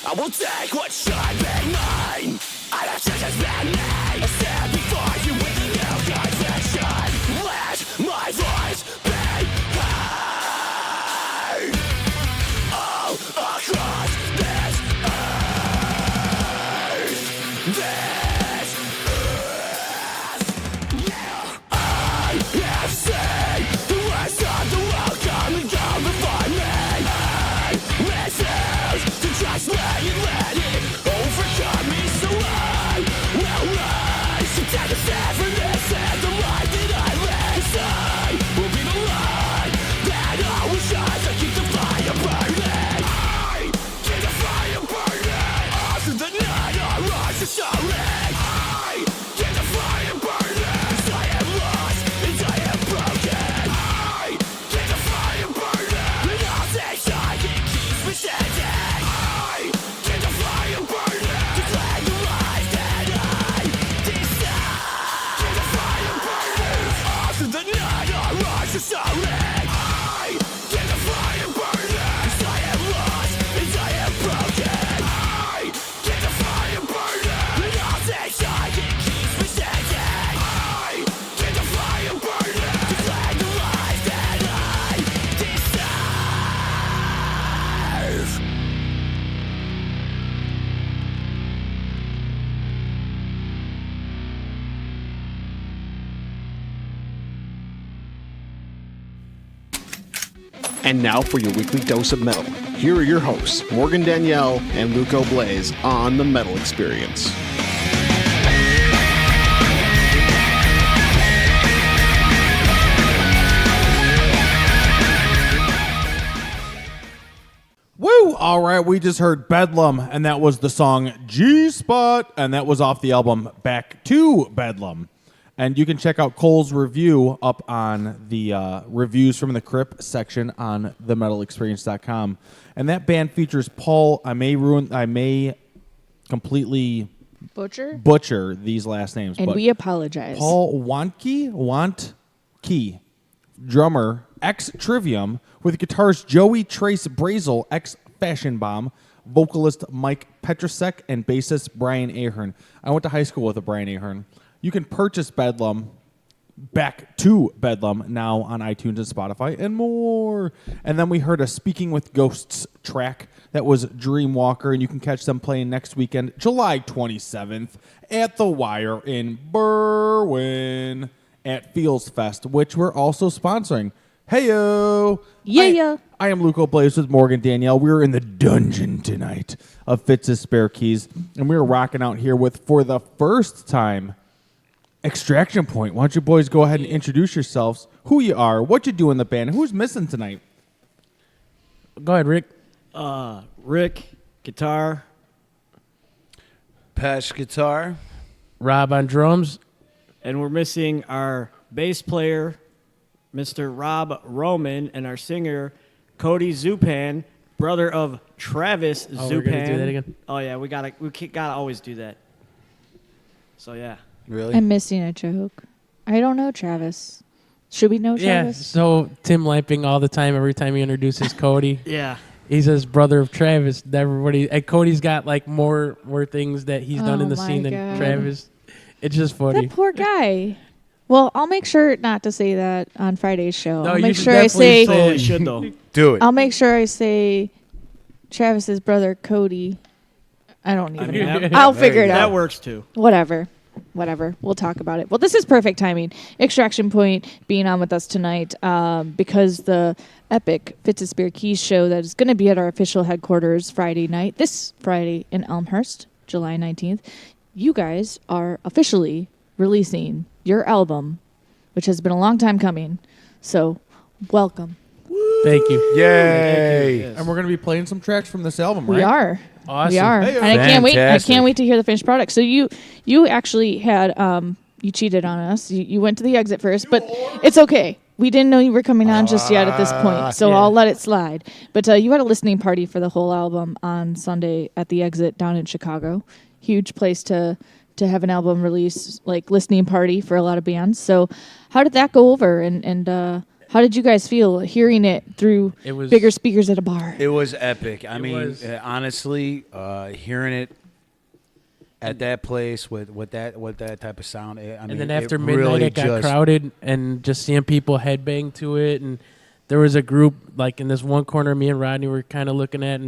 I will take what should be mine. I have just been me. I stand before you with no conviction. Let my voice be heard all across this earth. This earth. Yeah. I have seen the rest of the world come and go before me. I refuse to trust me and let it overcome me, so I will rise to take a stand for this and the life that I live. I will be the light that always shines to keep the fire burning. I keep the fire burning all through the night. I rise to soaring. I keep the fire burning as I am lost, as I am broken. I keep the fire burning and all things I can keep me standing. I keep the fire burning to claim the life that I desire. Keep the fire burning all through the night. I rise to soaring. I keep the fire burning as I am lost, as I am broken. I keep the fire burning and all things I can keep me standing. I keep the fire burning to claim the life that I deserve. And now for your weekly dose of metal. Here are your hosts, Morgan Danielle and Luco Blaze on The Metal Experience. Woo! All right, we just heard Bedlam, and that was the song G-Spot, and that was off the album Back to Bedlam. And you can check out Cole's review up on the Reviews from the Crypt section on themetalexperience.com. And that band features Paul, I may completely butcher these last names. And but we apologize. Paul Wantke, drummer, ex-Trivium, with guitarist Joey Trace Brazel, ex-Fashion Bomb, vocalist Mike Petrusek, and bassist Brian Ahern. I went to high school with a Brian Ahern. You can purchase Bedlam, Back to Bedlam, now on iTunes and Spotify, and more. And then we heard a Speaking with Ghosts track that was Dreamwalker, and you can catch them playing next weekend, July 27th, at The Wire in Berwyn at Feels Fest, which we're also sponsoring. Heyo! Yeah. I am Luco Blaze with Morgan Danielle. We're in the dungeon tonight of Fitz's Spare Keys, and we're rocking out here with, for the first time, Extraction Point. Why don't you boys go ahead and introduce yourselves, who you are, what you do in the band, and who's missing tonight? Go ahead, Rick. Rick, guitar. Pash guitar. Rob on drums. And we're missing our bass player, Mr. Rob Roman, and our singer, Cody Zupan, brother of Travis Zupan. We're gonna do that again? Oh, yeah, we gotta always do that. So, yeah. Really? I'm missing a joke. I don't know Travis. Should we know Yeah, Travis? so Tim Lamping all the time, every time he introduces Cody. Yeah. He says brother of Travis. Everybody, and Cody's got like more things that he's done in the my scene than God. Travis. It's just funny. That poor guy. Well, I'll make sure not to say that on Friday's show. No, I'll you make should sure I definitely say. Totally should, though. Do it. I'll make sure I say Travis's brother Cody. I don't even mean, know. that- I'll figure it That out. works, too. Whatever. We'll talk about it. Well, this is perfect timing. Extraction Point being on with us tonight because the epic Fitz's Spare Keys show that is going to be at our official headquarters Friday night, this Friday in Elmhurst, July 19th. You guys are officially releasing your album, which has been a long time coming. So, welcome. Thank you. Yay! Yes. And we're going to be playing some tracks from this album, right? We are. Awesome. We are. Hey, And I can't wait. I fantastic. can't wait to hear the finished product. So you actually had you cheated on us. You went to the exit first, but it's okay. We didn't know you were coming on just yet at this point, so Yeah. I'll let it slide. But you had a listening party for the whole album on Sunday at the exit down in Chicago. Huge place to have an album release, like listening party for a lot of bands. So how did that go over, and how did you guys feel hearing it through It was- bigger speakers at a bar? It was epic. I mean, was. honestly, hearing it at that place with that type of sound, I mean, And then after it midnight, really it got just, crowded, and just seeing people headbang to it, and there was a group like in this one corner. Me and Rodney were kind of looking at,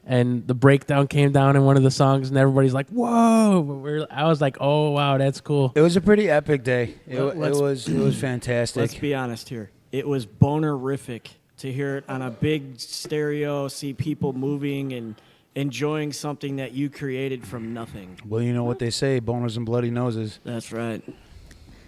and the breakdown came down in one of the songs, and everybody's like, "Whoa!" I was like, "Oh wow, that's cool." It was a pretty epic day. It Let's- was fantastic. Let's be honest here. It was bonerific to hear it on a big stereo, see people moving and enjoying something that you created from nothing. Well, you know what they say, boners and bloody noses. That's right.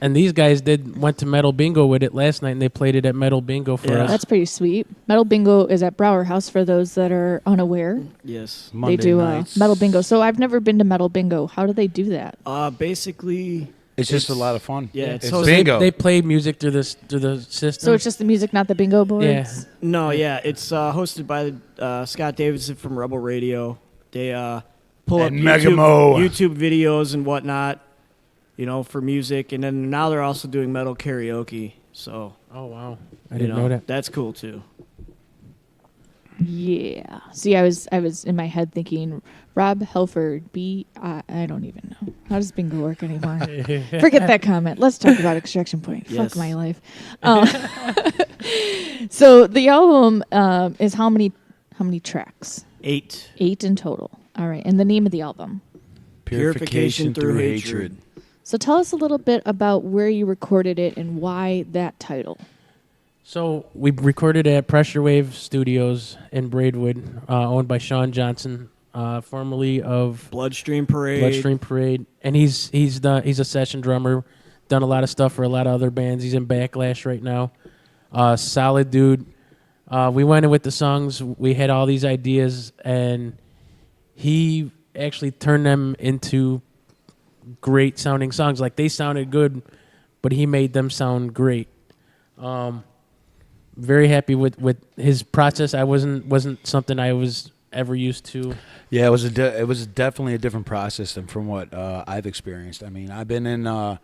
And these guys went to Metal Bingo with it last night, and they played it at Metal Bingo for Yeah. us. That's pretty sweet. Metal Bingo is at Brower House for those that are unaware. Yes. Monday they do nights. Metal Bingo. So I've never been to Metal Bingo. How do they do that? Basically, It's just a lot of fun. Yeah, it's so bingo. They play music through the system. So it's just the music, not the bingo boards? Yeah. no, yeah, it's hosted by Scott Davidson from Rebel Radio. They pull up And Megamo. YouTube videos and whatnot, for music, and then now they're also doing metal karaoke. So Oh wow, I you didn't know that. That's cool too. Yeah. See, I was in my head thinking Rob Helford. I don't even know. How does bingo work anymore? Forget that comment. Let's talk about Extraction Point. Yes. Fuck my life. So the album is how many tracks? 8. 8 in total. All right. And the name of the album. Purification through hatred. So tell us a little bit about where you recorded it and why that title. So we recorded at Pressure Wave Studios in Braidwood, owned by Sean Johnson, formerly of Bloodstream Parade. Bloodstream Parade, and he's a session drummer, done a lot of stuff for a lot of other bands. He's in Backlash right now. Solid dude. We went in with the songs. We had all these ideas, and he actually turned them into great sounding songs. Like they sounded good, but he made them sound great. Very happy with his process. I wasn't something I was ever used to. Yeah, it was definitely a different process than from what I've experienced. I mean, I've been in a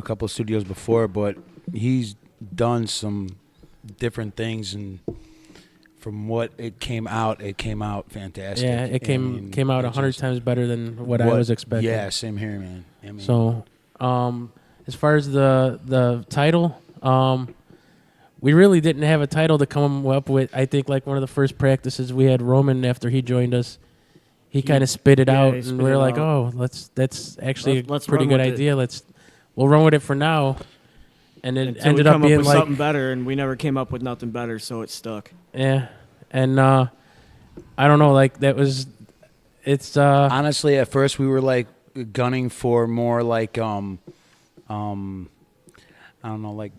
couple of studios before, but he's done some different things, and from what it came out fantastic. Yeah, it came out 100 times better than what I was expecting. Yeah, same here, man. I mean, So, as far as the title, we really didn't have a title to come up with. I think like one of the first practices we had Roman after he joined us. He kind of spit it out, he and spit we were it like, out. "Oh, that's actually Let's a pretty run good with it. idea. We'll run with it for now." And it Until we ended up come being with like, something better, and we never came up with nothing better, so it stuck. yeah, and I don't know, like that was, it's honestly, at first we were like gunning for more like I don't know, like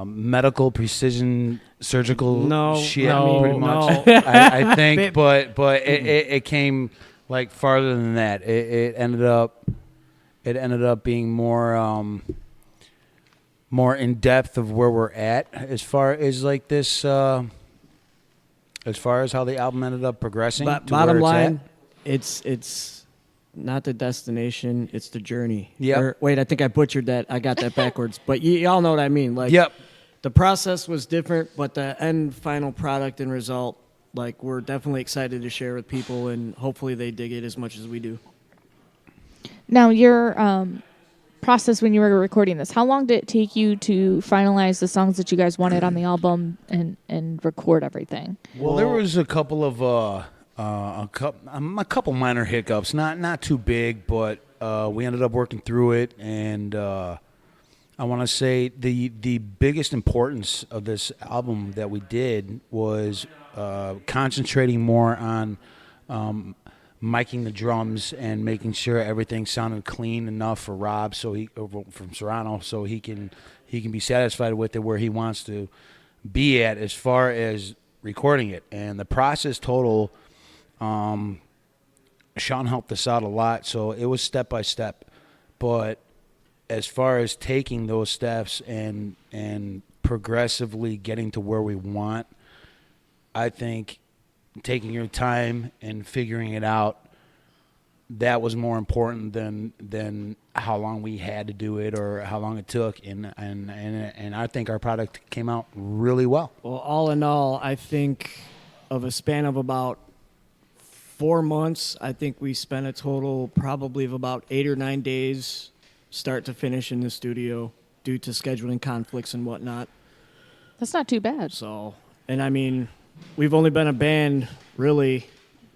medical precision surgical No, shit. no, pretty much. no. I think, Bit- but it came like farther than that. It ended up being more in depth of where we're at as far as like this. As far as how the album ended up progressing. to Bottom where line, it's it's not the destination, it's the journey. Yep. Wait, I think I butchered that. I got that backwards. But y'all know what I mean. Like, Yep. the process was different, but the end final product and result, like, we're definitely excited to share with people, and hopefully they dig it as much as we do. Now, your process when you were recording this, how long did it take you to finalize the songs that you guys wanted on the album and record everything? Well, there was a couple of a couple minor hiccups, not too big, but we ended up working through it, and I want to say the biggest importance of this album that we did was concentrating more on miking the drums and making sure everything sounded clean enough for Rob, from Serrano, so he can be satisfied with it where he wants to be at as far as recording it. And the process total, Sean helped us out a lot, so it was step by step. But as far as taking those steps and progressively getting to where we want, I think taking your time and figuring it out, that was more important than how long we had to do it or how long it took. And I think our product came out really well. Well, all in all, I think of a span of about 4 months, I think we spent a total probably of about 8 or 9 days start to finish in the studio due to scheduling conflicts and whatnot. That's not too bad. So, and I mean, we've only been a band, really.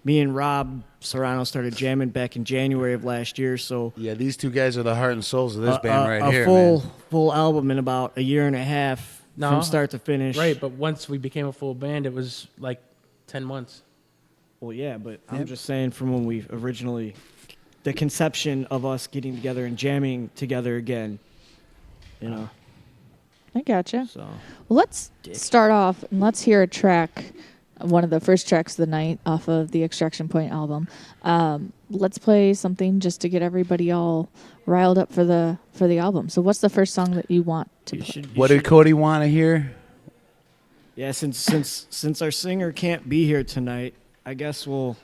Me and Rob Serrano started jamming back in January of last year. So Yeah, these two guys are the heart and souls of this band right here, a full album in about a year and a half from start to finish. Right, but once we became a full band, it was like 10 months. Well, yeah, but I'm just saying from when we originally, the conception of us getting together and jamming together again, you know. I gotcha. So Well, let's start off and let's hear a track, one of the first tracks of the night off of the Extraction Point album. Let's play something just to get everybody all riled up for the album. So, what's the first song that you want to play? What did Cody want to hear? Yeah, since our singer can't be here tonight, I guess we'll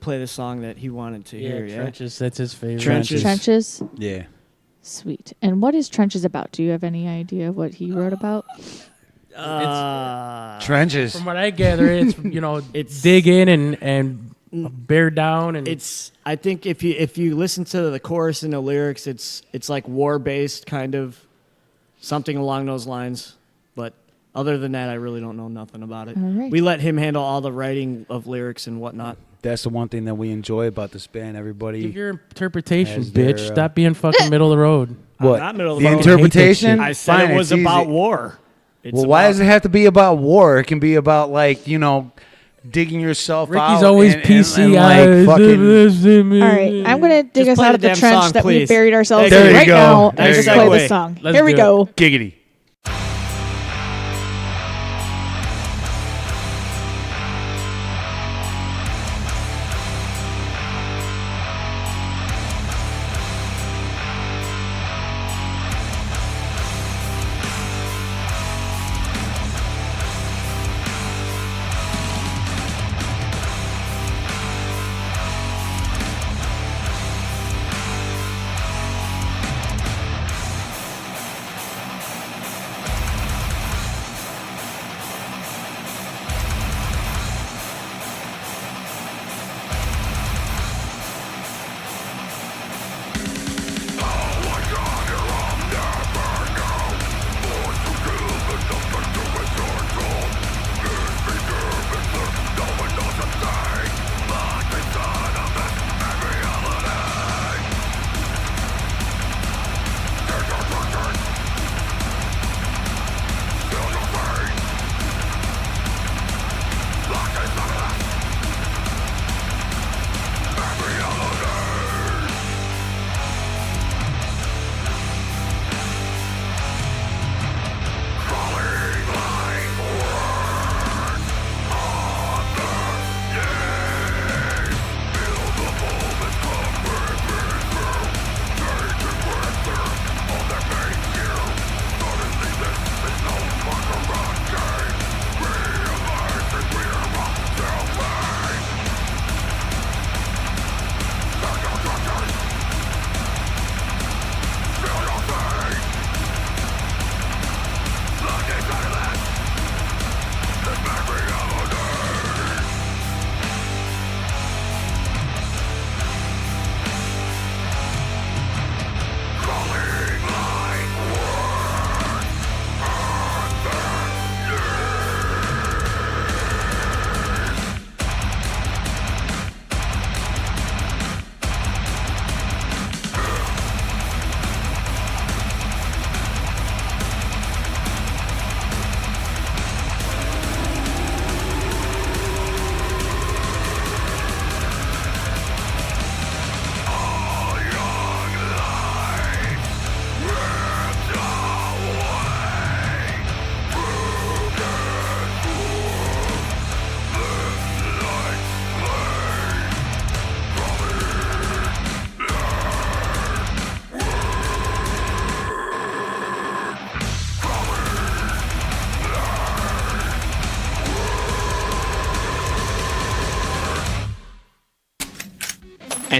play the song that he wanted to hear. Yeah, Trenches, that's his favorite. Trenches. Trenches? Yeah. Sweet. And what is Trenches about? Do you have any idea what he wrote about? Trenches. From what I gather, it's It's- dig in and bear down and I think if you listen to the chorus and the lyrics, it's like war based kind of something along those lines. But other than that, I really don't know nothing about it. All right. We let him handle all the writing of lyrics and whatnot. That's the one thing that we enjoy about this band. Everybody. give your interpretation, As their, bitch. Stop being fucking middle of the road. What? not middle of the the road. interpretation? I said Fine, it was it's about easy. war. It's Well, why about- does it have to be about war? It can be about, like, digging yourself out. Ricky's always and PC. like, fucking. All right, I'm going to dig Just us play out the of the damn trench song, that please. we've buried ourselves There in you right go. now There and you just go. play the song. Let's Here we do go. Giggity.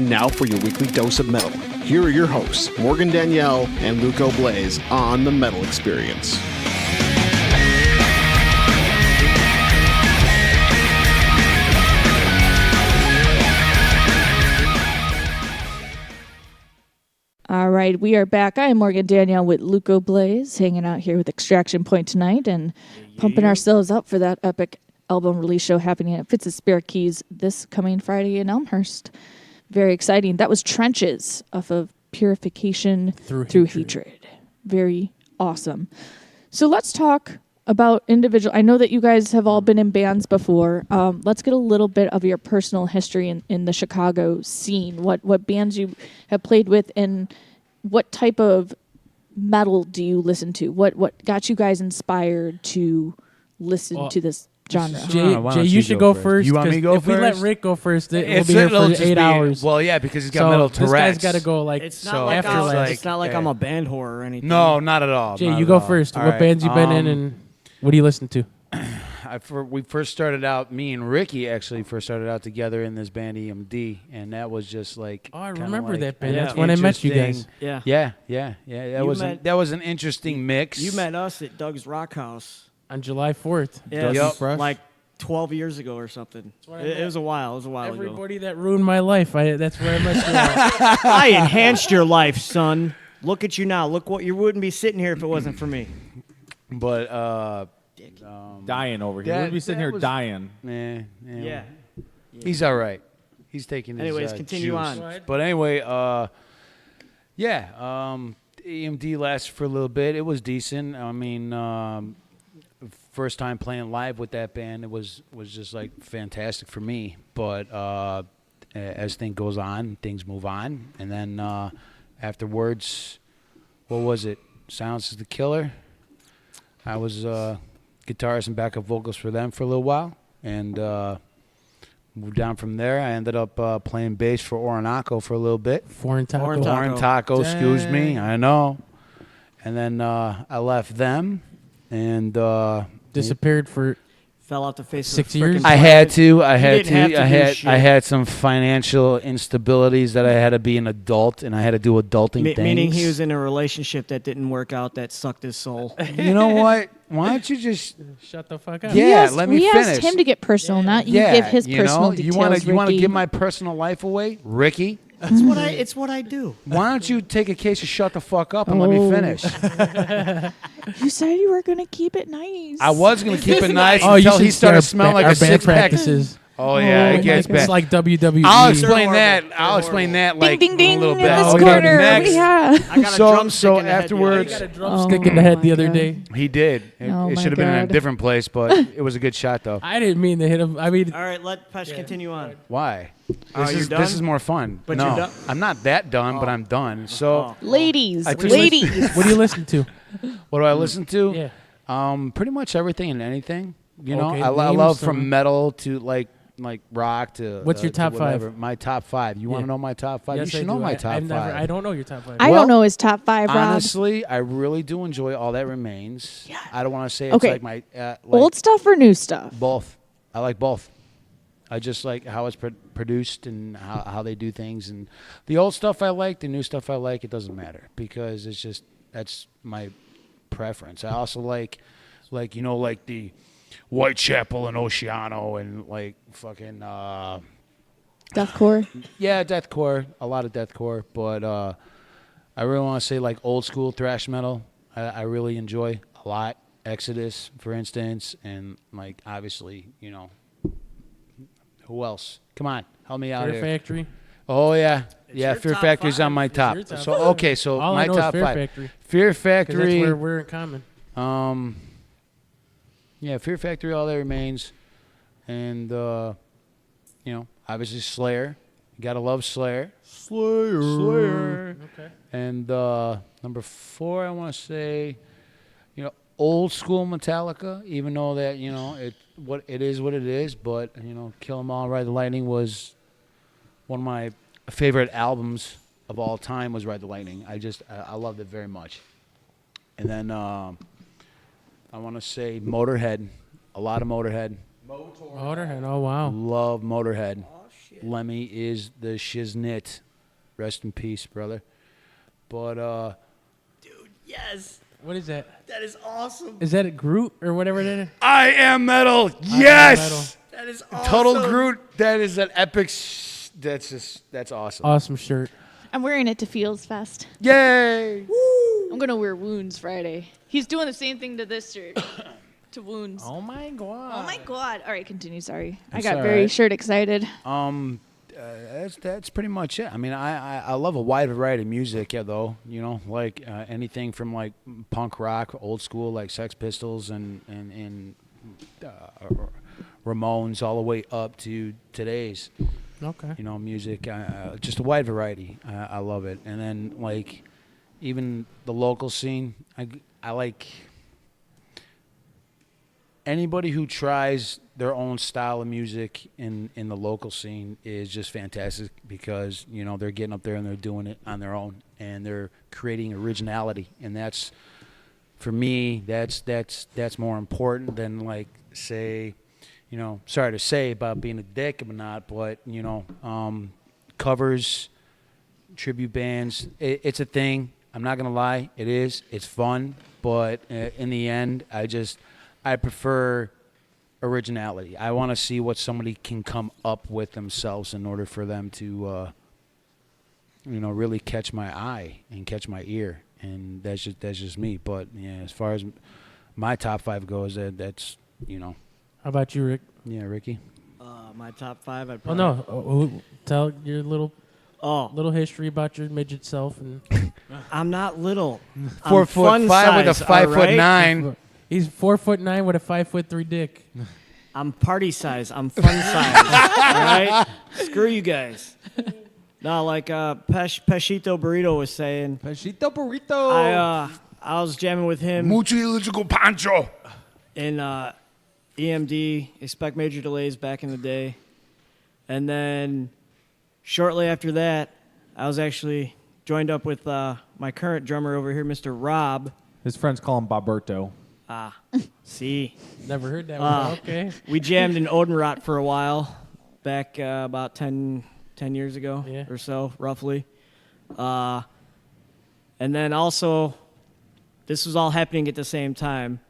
And now for your weekly dose of metal. Here are your hosts, Morgan Danielle and Luco Blaze on the Metal Experience. All right, we are back. I am Morgan Danielle with Luco Blaze, hanging out here with Extraction Point tonight and pumping ourselves up for that epic album release show happening at Fitz's Spare Keys this coming Friday in Elmhurst. Very exciting. That was Trenches off of Purification Through Hatred. Very awesome. So let's talk about individual. I know that you guys have all been in bands before. Let's get a little bit of your personal history in the Chicago scene. What bands you have played with, and what type of metal do you listen to? What got you guys inspired to listen to this genre? Jay, you should go first. You want me to go if first? we let Rick go first, we'll It's- be here it'll for just 8 be- hours. Well, yeah, because he's got So metal this Tourette's. guy's got to go like It's So not like, after I'm, like it's not like I'm a band whore or anything. No, not at all. Jay, not you at go all. first. All What right, bands you been in, and what do you listen to? we first started out. Me and Ricky actually first started out together in this band EMD, and that was just like. Oh, I kinda remember like that band. Yeah. That's when I met you guys. interesting- Yeah. Yeah. You That was an interesting mix. You met us at Doug's Rock House. On July 4th. Yeah, Yup. Fresh? like 12 years ago or something. where I It met was a while. It was a while ago. Everybody that ruined my life, that's where I met you. at. I enhanced your life, son. Look at you now. Look what you wouldn't be sitting here if it wasn't for me. but Dying over here. That- We'd be sitting that here was- dying. Yeah. He's all right. He's taking his Anyways, continue juice. on. But anyway, EMD lasted for a little bit. It was decent. I mean, first time playing live with that band, it was just like fantastic for me. But as things goes on, things move on, and then afterwards, what was it? Silence is the Killer. I was guitarist and backup vocals for them for a little while, and moved down from there. I ended up playing bass for Orinoco for a little bit. Foreign Taco. Foreign Taco. Foreign Taco, excuse me. I know. And then I left them, and Disappeared for Fell off the face 6 of the years? frickin' I planet. had to. I had didn't have to. to I do had. shit. I had some financial instabilities that I had to be an adult, and I had to do adulting things. Meaning he was in a relationship that didn't work out, that sucked his soul. You know what? Why don't you just? shut the fuck up. Yeah, We let me asked finish. him to get personal, not you Yeah, give his you personal know, details. you want to Ricky. give my personal life away, Ricky? It's what I do. Why don't you take a case of shut the fuck up and let me Oh. finish? You said you were gonna keep it nice. I was gonna keep it nice Oh, you until should he started see smelling like our a band six pack. practices. Oh yeah, Oh it my gets God. bad. It's like WWE. I'll explain They're that. horrible. I'll They're explain horrible. that like ding ding a ding little in bit. this Okay, corner. next. Yeah. I got a So- drumstick so in the head the other afterwards- day. Got a drumstick in the Oh head the other my day. He did. It, Oh it my should have been in a God. different place, but it was a good shot though. I didn't mean to hit him. I mean, All right, let Pesh continue on. Why? Oh, This you're is done? this is more fun. But no, you're done? I'm not that done, but I'm done. So Ladies, I just- ladies. what do you listen to? what do I listen to? Yeah. Pretty much everything and anything. You know, Okay, I name love some. from metal to like rock to. What's your to top five? whatever. My top five. You want Yeah. to know my top five? Yes, you should I know do. my top I've five. I don't know your top five. I Well, don't know his top five, Rob. Honestly, I really do enjoy All That Remains. Yeah. I don't want to say it's Okay. like my Old stuff or new stuff? both. I like both. I just like how it's produced and how they do things. And the old stuff I like, the new stuff I like, it doesn't matter because it's just that's my preference. I also like you know, like the Whitechapel and Oceano and like fucking Deathcore. yeah, deathcore, a lot of deathcore, but I really want to say like old school thrash metal. I really enjoy a lot. Exodus, for instance, and like obviously, you know, who else? Come on, help me out Fear here. Factory. Oh yeah, yeah. your Fear top Factory's five. on my It's top. your top So five. okay, so All my I know top is Fear five. Factory. Fear 'Cause that's Factory. where we're in common. Yeah, Fear Factory, All That Remains, and you know, obviously Slayer. You gotta love Slayer. Slayer. Okay. And number 4, I want to say, you know, old school Metallica. Even though that, you know, what it is, but you know, Kill 'Em All, Ride the Lightning was one of my favorite albums of all time. Was Ride the Lightning. I loved it very much. And then I want to say Motorhead. A lot of Motorhead. Motorhead. Oh wow. Love Motorhead. Lemmy is the shiznit. Rest in peace, brother. But Yes, What is that? that is awesome. Is that a Groot or whatever that is? I am metal. Metal. Yes. That is awesome. Total Groot. That is an epic. That's awesome. Awesome shirt. I'm wearing it to Feels Fest. Yay! I'm gonna wear Wounds Friday. He's doing the same thing to this shirt. To Wounds. Oh my god. Oh my god. All right, continue. Sorry. I That's got all very right. shirt excited. That's pretty much it. I mean, I love a wide variety of music, yeah, though. You know, like anything from like punk rock, old school, like Sex Pistols and Ramones, all the way up to today's, Okay. you know, music. Just a wide variety. I love it. And then like even the local scene, I like anybody who tries their own style of music in the local scene is just fantastic because, you know, they're getting up there and they're doing it on their own and they're creating originality. And that's, for me, that's more important than, like, say, you know, sorry to say about being a dick or not, but, you know, covers, tribute bands, it's a thing. I'm not going to lie. It is. It's fun. But in the end, I prefer originality. I want to see what somebody can come up with themselves in order for them to, you know, really catch my eye and catch my ear. And that's just me. But yeah, as far as my top 5 goes, that's, you know. How about you, Rick? Yeah, Ricky. My top 5. I'd Oh probably, no. Tell your little Oh, history about your midget self and I'm not little. 4'5" fun with a size, 5'9". he's 4'9" with a 5'3" dick. I'm party size. I'm fun size. All right? Screw you guys. No, like Peshito Burrito was saying, Peshito burrito. I was jamming with him Mucho illegal pancho. in EMD, Expect Major Delays back in the day. And then shortly after that, I was actually joined up with my current drummer over here, Mr. Rob. His friends call him Boberto. See, Never heard that one. Okay. we jammed in Odenrot for a while back about 10 years ago Yeah. or so, roughly. And then also, this was all happening at the same time.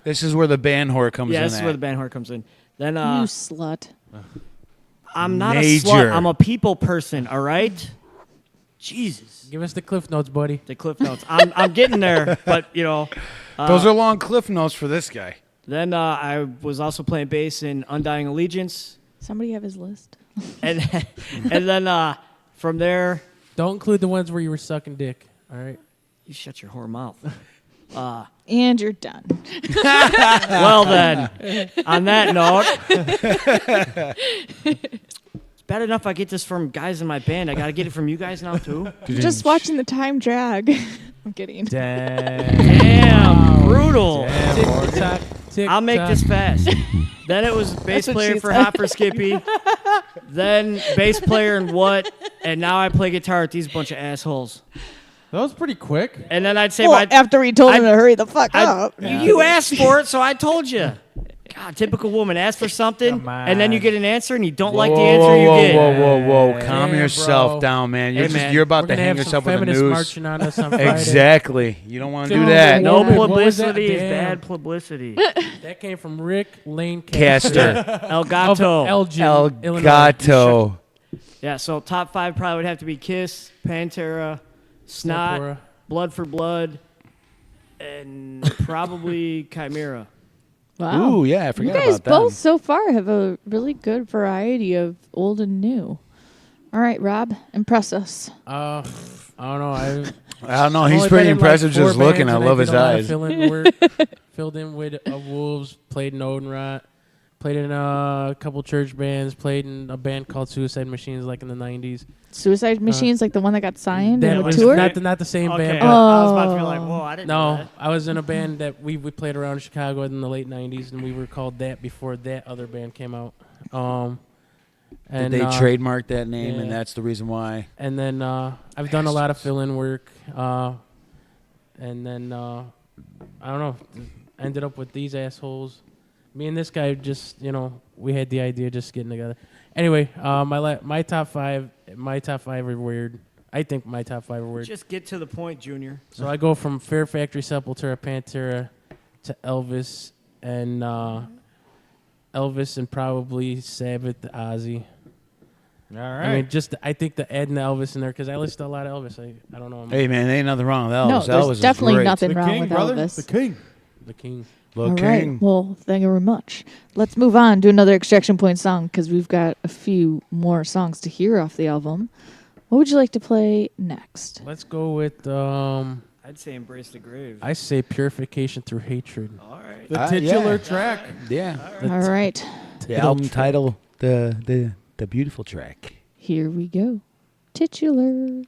This is where the band whore comes in. Yeah, this is at. where the band whore comes in. Then You slut. I'm not Major. a slut. I'm a people person. All right. Jesus. Give us the cliff notes, buddy. The cliff notes. I'm getting there, but you know. Those are long cliff notes for this guy. Then I was also playing bass in Undying Allegiance, Somebody have his list. and and then from there, Don't include the ones where you were sucking dick. All right. you shut your whore mouth. And you're done. Well then, on that note, it's bad enough I get this from guys in my band. I gotta get it from you guys now too. Just watching the time drag. I'm kidding. Damn, brutal. Tick tock. Tick I'll make tock. this fast. Then it was bass what player she for said. Hopper Skippy. Then bass player and what? And now I play guitar with these bunch of assholes. That was pretty quick. And then I'd say Well, after we told him to hurry the fuck up. You asked for it, so I told you. God, typical woman. Ask for something, Come on. and then you get an answer, and you don't like the Whoa, answer you whoa, get. whoa. Calm Damn, yourself bro. down, man. Hey, You're man, you're about We're to gonna hang have yourself some with the feminists news. marching on us on Friday. Exactly. You don't want to do Dude, that. No Woman, what was that? publicity is Damn. bad publicity. That came from Rick Lane Caster. El of Gato. Elgin, El Illinois. Gato. Yeah, so top 5 probably would have to be Kiss, Pantera, Snot, Sepultura. Blood for Blood, and probably Chimera. Wow. Ooh, yeah, I You forgot guys about that. both so far have a really good variety of old and new. All right, Rob, impress us. I don't know. I don't know. I've He's only pretty been in, like, impressive 4 just looking. bands, I and love did his a lot of eyes. fill-in work. Filled in with Wolves, played in Odenrot, played in a couple church bands, played in a band called Suicide Machines like in the 90s. Suicide Machines, like the one that got signed That in a was tour? not the same Okay, band. I but- was about to be like, whoa, I didn't know No, that. I was in a band that we played around Chicago in the late 90s, and we were called that before that other band came out. Did they trademark that name, and yeah. that's the reason why? And then I've done a lot of fill-in work. And then, I don't know, ended up with these assholes. Me and this guy just, we had the idea of just getting together. Anyway, my top five are weird. I think my top five are weird. Just get to the point, Junior. So I go from Fear Factory, Sepultura, Pantera to Elvis and probably Sabbath, Ozzy. All I right. mean, I think the adding the Elvis in there because I listen to a lot of Elvis. I don't know. Hey man, ain't nothing wrong with Elvis. No, Elvis there's is definitely great. nothing the wrong king, with brother. Elvis. The king. The King. The All king. right. Well, thank you very much. Let's move on to another Extraction Point song because we've got a few more songs to hear off the album. What would you like to play next? Let's go with I'd say Embrace the Grave. I say Purification Through Hatred. All right. The titular yeah. track. Yeah. All right. The album title, the beautiful track. Here we go. Titular.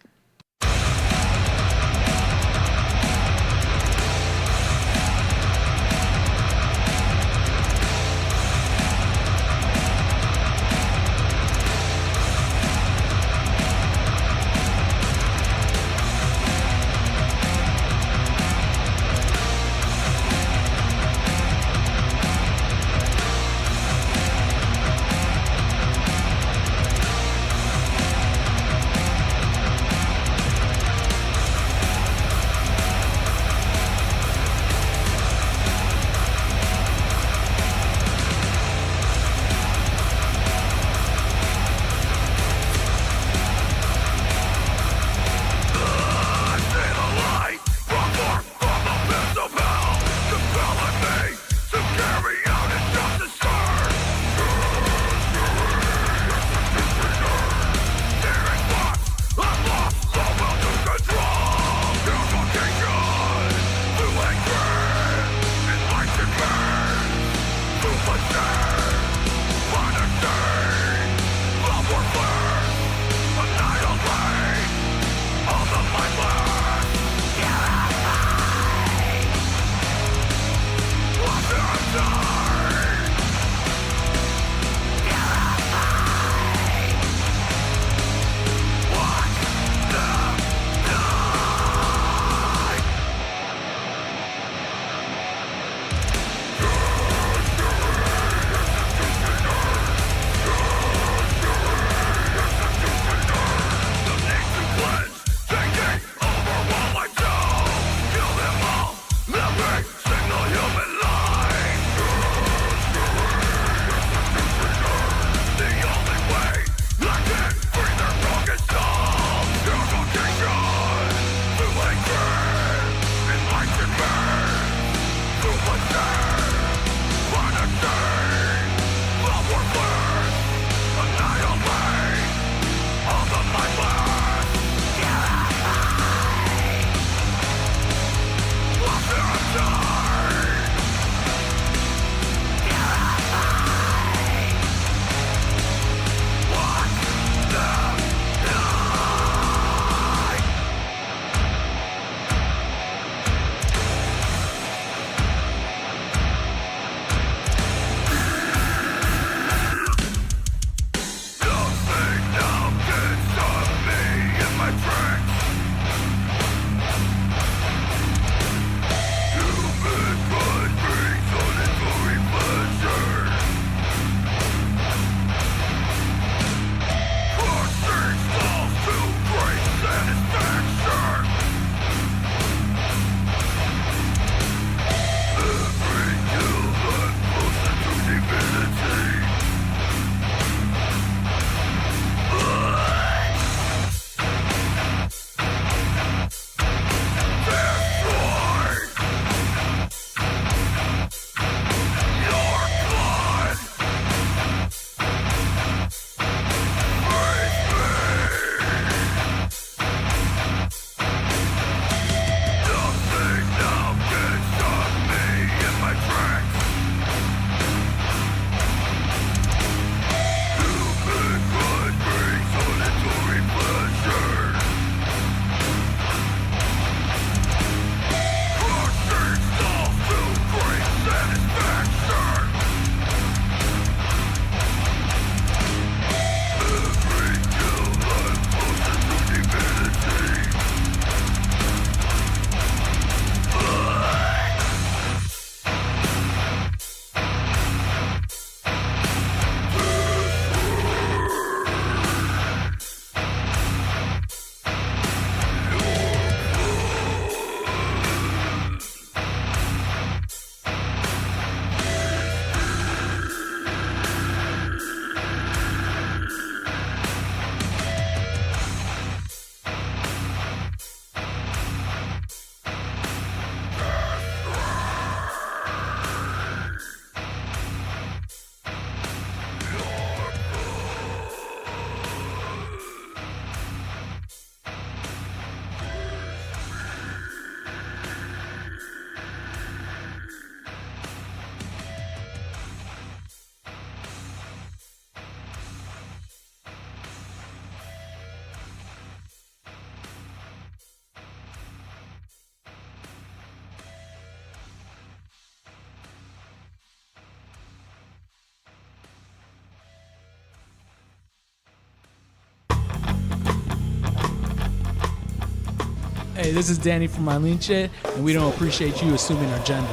Hey, this is Danny from Eileen Shit, and we don't appreciate you assuming our gender.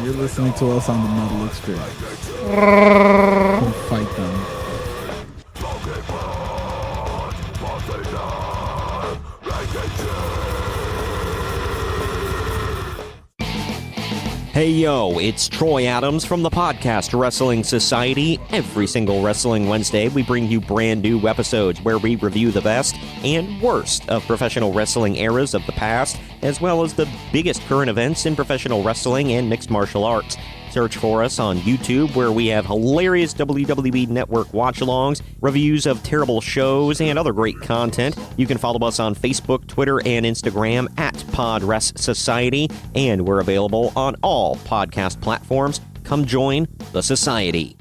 You're listening to us on the Metal Experience. We'll fight them. Hey yo, it's Troy Adams from the podcast Wrestling Society. Every single Wrestling Wednesday, we bring you brand new episodes where we review the best and worst of professional wrestling eras of the past, as well as the biggest current events in professional wrestling and mixed martial arts. Search for us on YouTube, where we have hilarious WWE Network watch-alongs, reviews of terrible shows, and other great content. You can follow us on Facebook, Twitter, and Instagram at PodRest Society, and we're available on all podcast platforms. Come join the Society.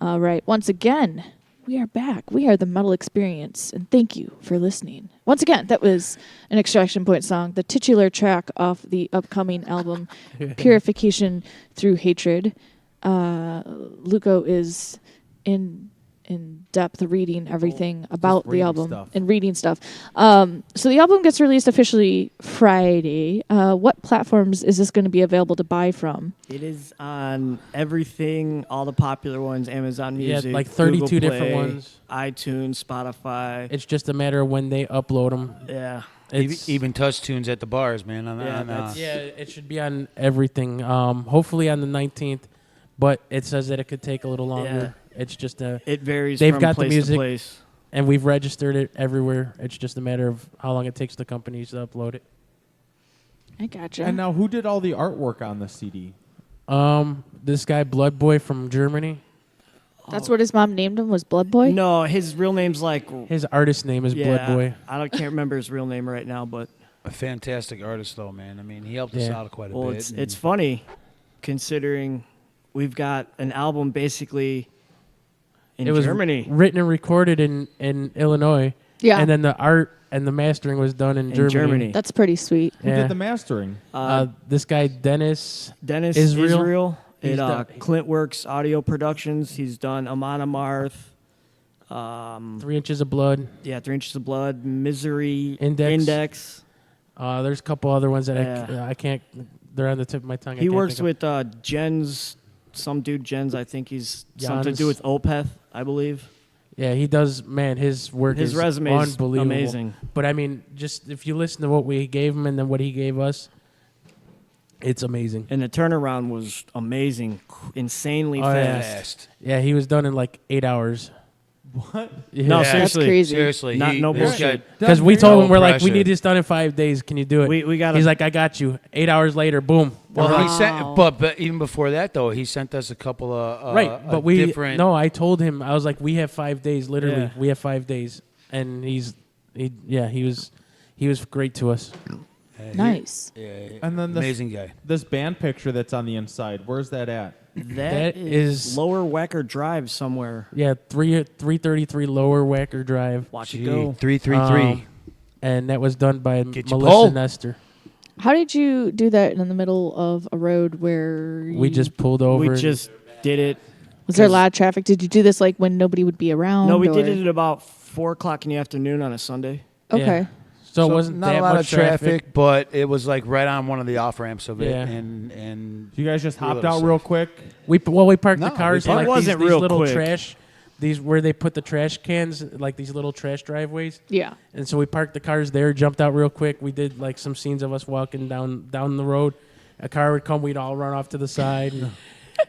All right. Once again, we are back. We are the Metal Experience, and thank you for listening. Once again, that was an Extraction Point song, the titular track off the upcoming album, Purification Through Hatred. Luco is in depth reading everything about the reading album stuff. and reading stuff. So the album gets released officially Friday. What platforms is this going to be available to buy from? It is on everything, all the popular ones, Amazon Yeah, Music, like 32 Google different Play, ones. iTunes, Spotify. It's just a matter of when they upload them. Yeah. Even touch tunes at the bars, man. Yeah, it should be on everything. Hopefully on the 19th, but it says that it could take a little longer. It's just it varies they've from got place the music, to place. and we've registered it everywhere. It's just a matter of how long it takes the companies to upload it. I gotcha. And now, who did all the artwork on the CD? This guy Blood Boy from Germany. That's what his mom named him, was Blood Boy? No, his real name's like... His artist name is Blood Boy. Can't remember his real name right now, but... A fantastic artist, though, man. I mean, he helped us out quite a well, bit. it's funny, considering we've got an album basically in It was Germany. written and recorded in Illinois. Yeah. And then the art and the mastering was done in Germany. That's pretty sweet. Who did the mastering? This guy Dennis Israel. He's done- Clintworks Audio Productions. He's done Amon Amarth. 3 Inches of Blood. Yeah, 3 Inches of Blood. Misery. Index. There's a couple other ones that Yeah. I can't. They're on the tip of my tongue. I He can't works think of. with Jens, some dude Jens. I think he's something to Jans. do with Opeth, I believe. Yeah, he does. Man, his work His is resume is unbelievable. amazing. But I mean, just if you listen to what we gave him and then what he gave us, it's amazing. And the turnaround was amazing, insanely Oh, fast. Yeah, he was done in like 8 hours. What? Yeah. No, seriously. crazy. Seriously. No this bullshit. guy- Because we told him, we're like, we pressure. need this done in 5 days. Can you do it? We got. He's like, I got you. 8 hours later, boom. Well, We're he like, sent, but even before that, though, he sent us a couple of right, but we different. no. I told him, I was like, we have 5 days. Literally, Yeah. we have 5 days, and he was great to us. Nice. And then this, amazing guy. this band picture that's on the inside, where's that at? that is Lower Wacker Drive somewhere. Yeah, 333 Lower Wacker Drive. Watch it go. 333. And that was done by Get your Melissa pole. Nestor. How did you do that in the middle of a road where We just pulled over. We just did it. was there a lot of traffic? Did you do this like when nobody would be around? No, we did or- it at about 4 o'clock in the afternoon on a Sunday. Okay. Yeah. So it wasn't not that a lot much of traffic, but it was like right on one of the off ramps of it. Yeah. And You guys just Real hopped out safe. real quick. We parked No, the cars we in parked- like It wasn't these real little quick. trash, these where they put the trash cans, like these little trash driveways. Yeah. And so we parked the cars there, jumped out real quick. We did like some scenes of us walking down the road. A car would come, we'd all run off to the side.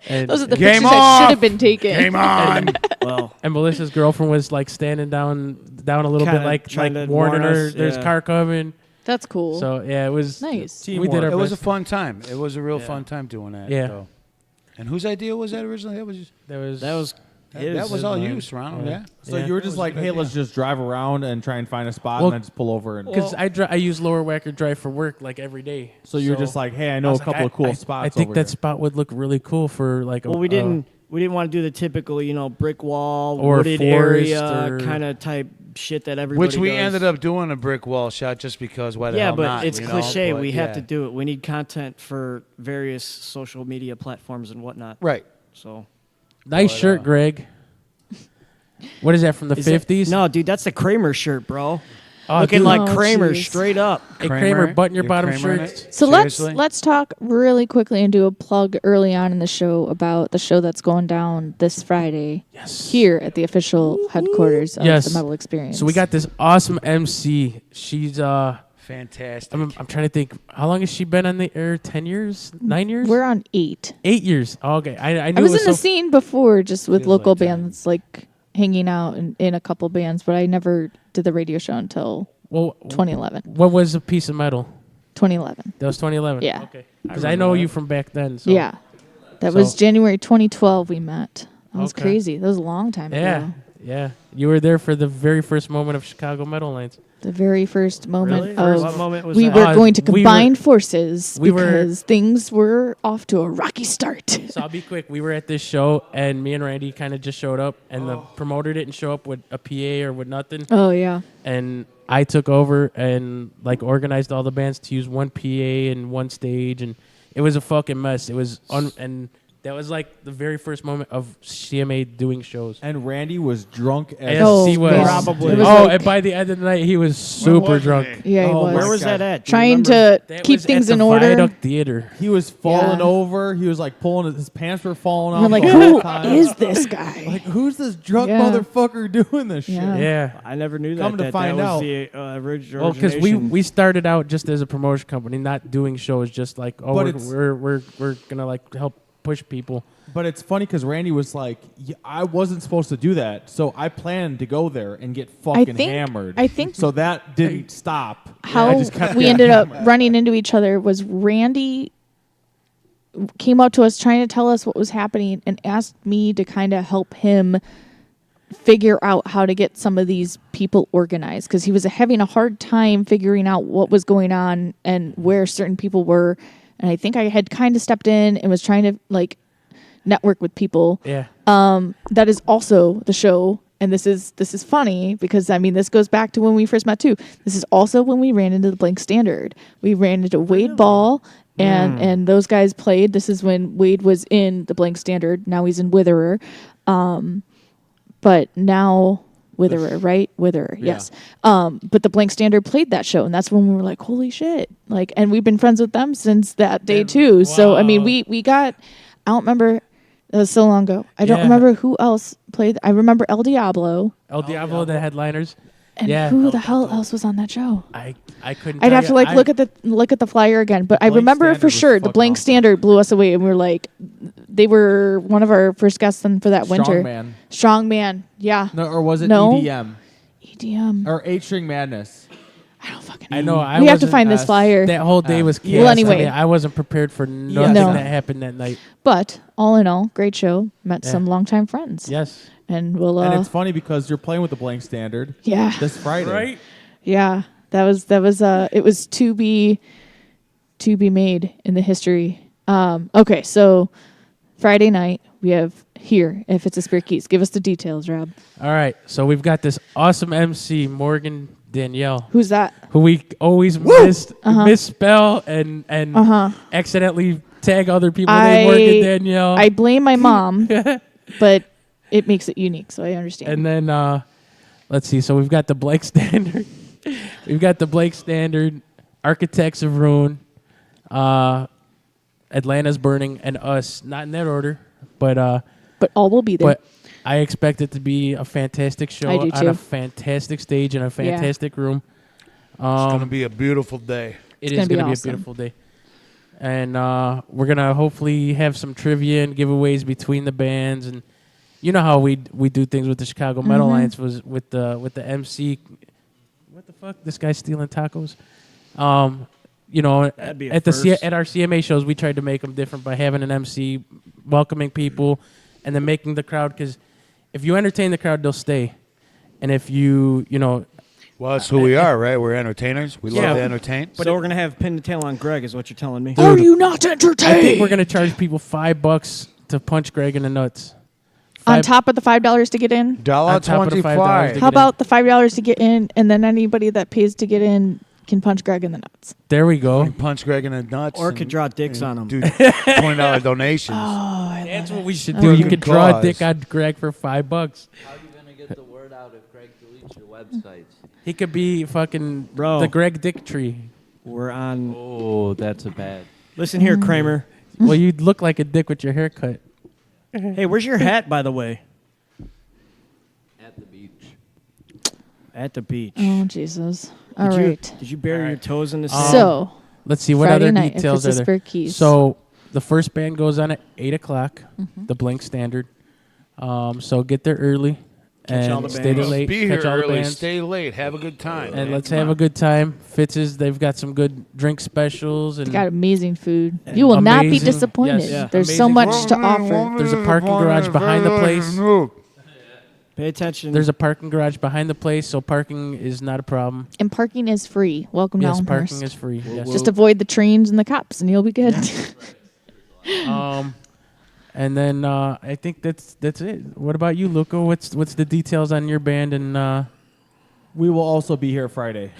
And, Those are the Game pictures that off! should have been taken. game on. Well, and Melissa's girlfriend was like standing down a little bit, Kinda like trying to warning warn her, us, there's yeah. a car coming. That's cool. So yeah, it was Nice. We did our It was a best. fun time. It was a real fun time doing that. Yeah. So. And whose idea was that originally? That was That was that was all mine. you, Serrano. Yeah. So Yeah. you were just like, hey, let's just drive around and try and find a spot Well, and then just pull over. And because I use Lower Wacker Drive for work like every day. so you're just like, hey, I know a was like, couple of cool I spots think over that here. spot would look really cool for like well, we didn't want to do the typical, brick wall, Or wooded forest area or- kind of type shit that everybody Which we does. ended up doing a brick wall shot just because why the Yeah, hell but not? it's you know? cliche. But We have yeah. to do it. We need content for various social media platforms and whatnot. Right. So nice shirt, Greg. What is that from the Is it- 50s? No, dude, that's the Kramer shirt, bro. Oh, Looking dude. like Oh, Kramer, jeez. straight up. Hey, Kramer, button your You're bottom Kramer in shirts. it? So Seriously? let's talk really quickly and do a plug early on in the show about the show that's going down this Friday here at the official headquarters of Yes. the Metal Experience. So we got this awesome MC. She's Fantastic. I'm trying to think. How long has she been on the air? 10 years? 9 years? We're on 8. 8 years. Oh, okay. I knew I was it in the so scene before, just with Feels local like time. bands, like hanging out in a couple bands, but I never did the radio show until Well, 2011. what was a piece of metal? 2011. That was 2011. Yeah. Okay. Because I know you from back then. So. Yeah. That was So- January 2012 we met. That was Okay. crazy. That was a long time Yeah. ago. Yeah. You were there for the very first moment of Chicago Metal Lines. The very first moment Really? of What moment was we that? were going to we were- combine forces we were- because things were off to a rocky start. So I'll be quick. We were at this show, and me and Randy kind of just showed up, and the promoter didn't show up with a PA or with nothing. Oh yeah. And I took over and like organized all the bands to use one PA and one stage, and it was a fucking mess. It was and that was like the very first moment of CMA doing shows. And Randy was drunk as Yes, Oh, he was. man. Probably. It was Oh, like- and by the end of the night, he was super drunk. Yeah, he Oh, was. Where was God. that at? Do you Trying remember? to That keep was things at in the order. Viaduct Theater. he was falling Yeah. over. He was like pulling his pants were falling We're off. like, the who whole time. is this guy? Like, who's this drunk Yeah. motherfucker doing this Yeah. shit? Yeah. I never knew that. Come to that find that out. was the original. Well, because we started out just as a promotion company, not doing shows, just like But we're it's- we're gonna like help push people. But it's funny because Randy was like, yeah, I wasn't supposed to do that, so I planned to go there and get fucking hammered. I think so that didn't stop. I how just kept we getting ended up hammered. running into each other was Randy came up to us trying to tell us what was happening and asked me to kind of help him figure out how to get some of these people organized because he was having a hard time figuring out what was going on and where certain people were. And I think I had kind of stepped in and was trying to like network with people. Yeah. That is also the show, and this is funny because I mean this goes back to when we first met too. This is also when we ran into the Blank Standard. We ran into Wade Ball and those guys played. This is when Wade was in the Blank Standard. Now he's in Witherer, but now Witherer, right? Witherer, yes. But the Blank Standard played that show, and that's when we were like, holy shit! Like, and we've been friends with them since that day too. So I mean, Wow. we got. I don't remember. That was so long ago. I don't Yeah. remember who else played. I remember El Diablo. El Diablo, the headliners. And Yeah. who the hell else was on that show? I couldn't. I'd tell have you. to like I- look at the flyer again. But I Blank remember Standard for was sure the fucking Blank awesome. Standard blew us away, and we were like, they were one of our first guests for that winter. Strongman. Strongman, yeah. No, or was it No. EDM EDM. or 8-String Madness? I don't fucking. I know. I we have to wasn't- find this flyer. That whole day was chaos. Well, anyway. I wasn't prepared for nothing No. that happened that night. But all in all, great show. Met Yeah. some longtime friends. Yes. And we'll. And it's funny because you're playing with the Blank Standard Yeah. this Friday. Right. Yeah, that was it was to be made in the history. Okay, so Friday night we have here if it's a Spirit Keys. Give us the details, Rob. All right. So we've got this awesome MC, Morgan Danielle, Who's that? who we always misspell and accidentally tag other people named Morgan Danielle. I blame my mom, but it makes it unique, so I understand. And then let's see. So we've got the Blake Standard. We've got the Blake Standard, Architects of Ruin, Atlanta's Burning, and us. Not in that order, but all will be there. But I expect it to be a fantastic show I do on a too. fantastic stage in a fantastic room. It's gonna be a beautiful day. It It's is gonna going be to be a awesome. beautiful day. And we're going to hopefully have some trivia and giveaways between the bands. And you know how we do things with the Chicago Metal Mm-hmm. Alliance was with the MC. What the fuck? This guy's stealing tacos. You know, That'd be a at first. at our CMA shows, we tried to make them different by having an MC, welcoming people, and then making the crowd. Because if you entertain the crowd, they'll stay. And if you know, Well, that's who we are, right? We're entertainers. We Yeah. love to entertain. So we're gonna have pin the tail on Greg, is what you're telling me. Are you not entertained? I think we're gonna charge people $5 to punch Greg in the nuts. On Five- top of the $5 to get in. Dollar On top of the $5 $25. to How get in. about the $5 to get in, and then anybody that pays to get in can punch Greg in the nuts. There we go. Punch Greg in the nuts. Or and- could draw dicks on him. Do $20 donations. That's what we should I do. love You it. could draw a Cause. dick on Greg for $5. How are you going to get the word out if Greg deletes your websites? He could be fucking Bro. the Greg Dick tree. We're on. Oh, that's a bad. Listen here, Kramer. Well, you'd look like a dick with your haircut. Hey, where's your hat, by the way? At the beach. At the beach. Oh, Jesus. All Did right. Did you bury your toes in the sand? So, Let's see what Friday other night at details are there. Pittsburgh Keys. So the first band goes on at 8 o'clock, Mm-hmm. the Blink Standard. So get there early Catch all and the stay there bands. late. Be catch here all the early, bands. stay late, have a good time. And man. let's Come have on. a good time. Fitz's, they've got some good drink specials. And got amazing food. You will not be amazing- disappointed. yes, yeah. There's so amazing much to offer. There's a parking garage behind the place. Pay attention. There's a parking garage behind the place, so parking is not a problem. And parking is free. Welcome Yes, to parking Elmhurst. is free. Yes. Just avoid the trains and the cops, and you'll be good. And then I think that's it. What about you, Luca? What's the details on your band? And We will also be here Friday.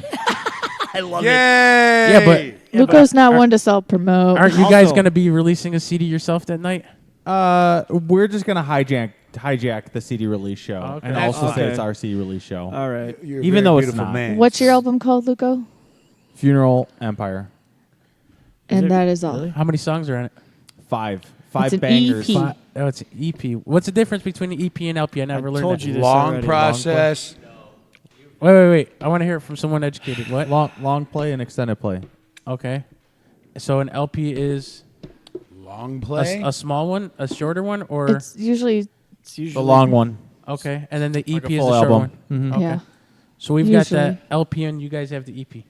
I love Yay! yeah, but Luca's not one to self-promote. aren't you guys Also- going to be releasing a CD yourself that night? We're just gonna hijack the CD release show Okay. and also say Okay. it's our CD release show. All right. You're a Even very though it's beautiful not. man. What's your album called, Luco? Funeral Empire. And it that is all. really? How many songs are on it? Five It's an bangers. EP. Oh, it's an EP. What's the difference between an EP and LP? I never learned told that. you this Long already. process. Wait. I want to hear it from someone educated. What? Long play and extended play. Okay. So an LP is Long a, play. a small one, a shorter one, or It's usually, It's usually The long one. okay, and then the EP Like a is full the short album. one. Mhm. Okay. yeah. So we've got Usually. that LP, and you guys have the EP.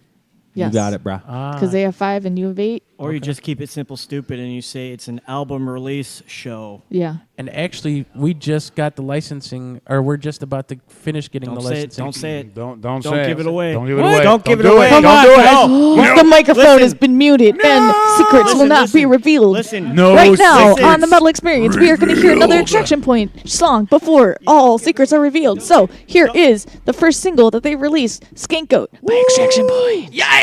Yes. You got it, bruh. Because they have 5 and you have 8. Or you just keep it simple, stupid, and you say it's an album release show. Yeah. And actually, we just got the licensing, or we're just about to finish getting Don't the say it. licensing. Don't say it. Don't Don't say give it away. Don't give it What? away. Don't give it do away. Don't Come do on, it. guys. No. The microphone Listen. has been muted and secrets will not be revealed. Listen. No Right now secrets. on the Metal Experience, we are going to hear another Extraction Point song before all secrets are revealed. So here is the first single that they released, Skank Goat by Extraction Point. Yeah.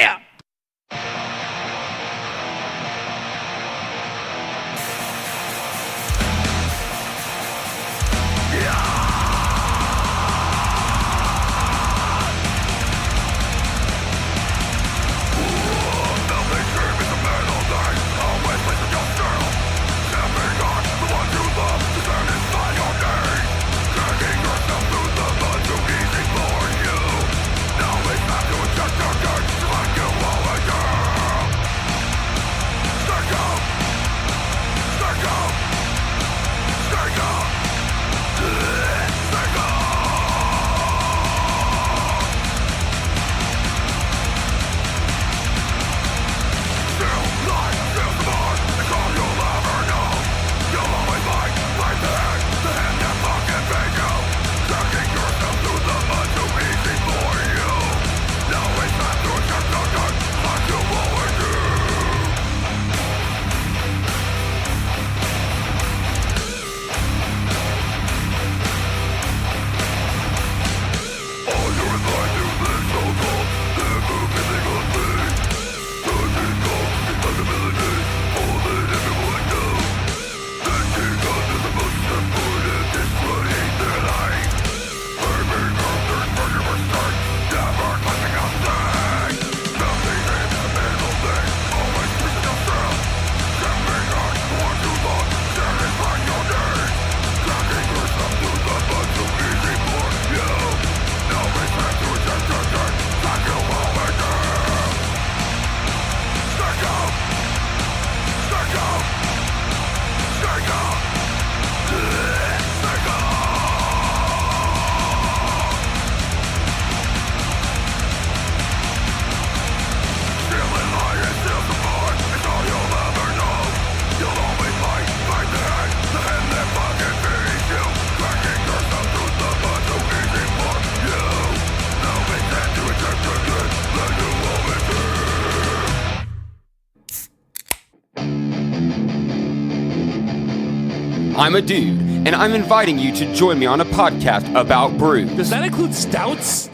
I'm a dude, and I'm inviting you to join me on a podcast about brews. Does that include stouts?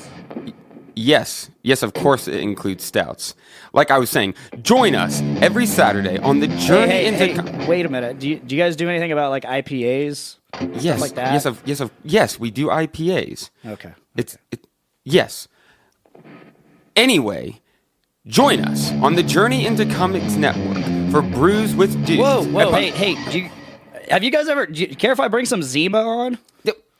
Yes, of course it includes stouts. Like I was saying, join us every Saturday on the journey into. Wait a minute. Do you guys do anything about like IPAs? Yes, like that? yes, we do IPAs. Okay. Yes. Anyway, join us on the Journey into Comics Network for Brews with Dudes. Whoa, hey, have you guys ever? Do you care if I bring some Zima on?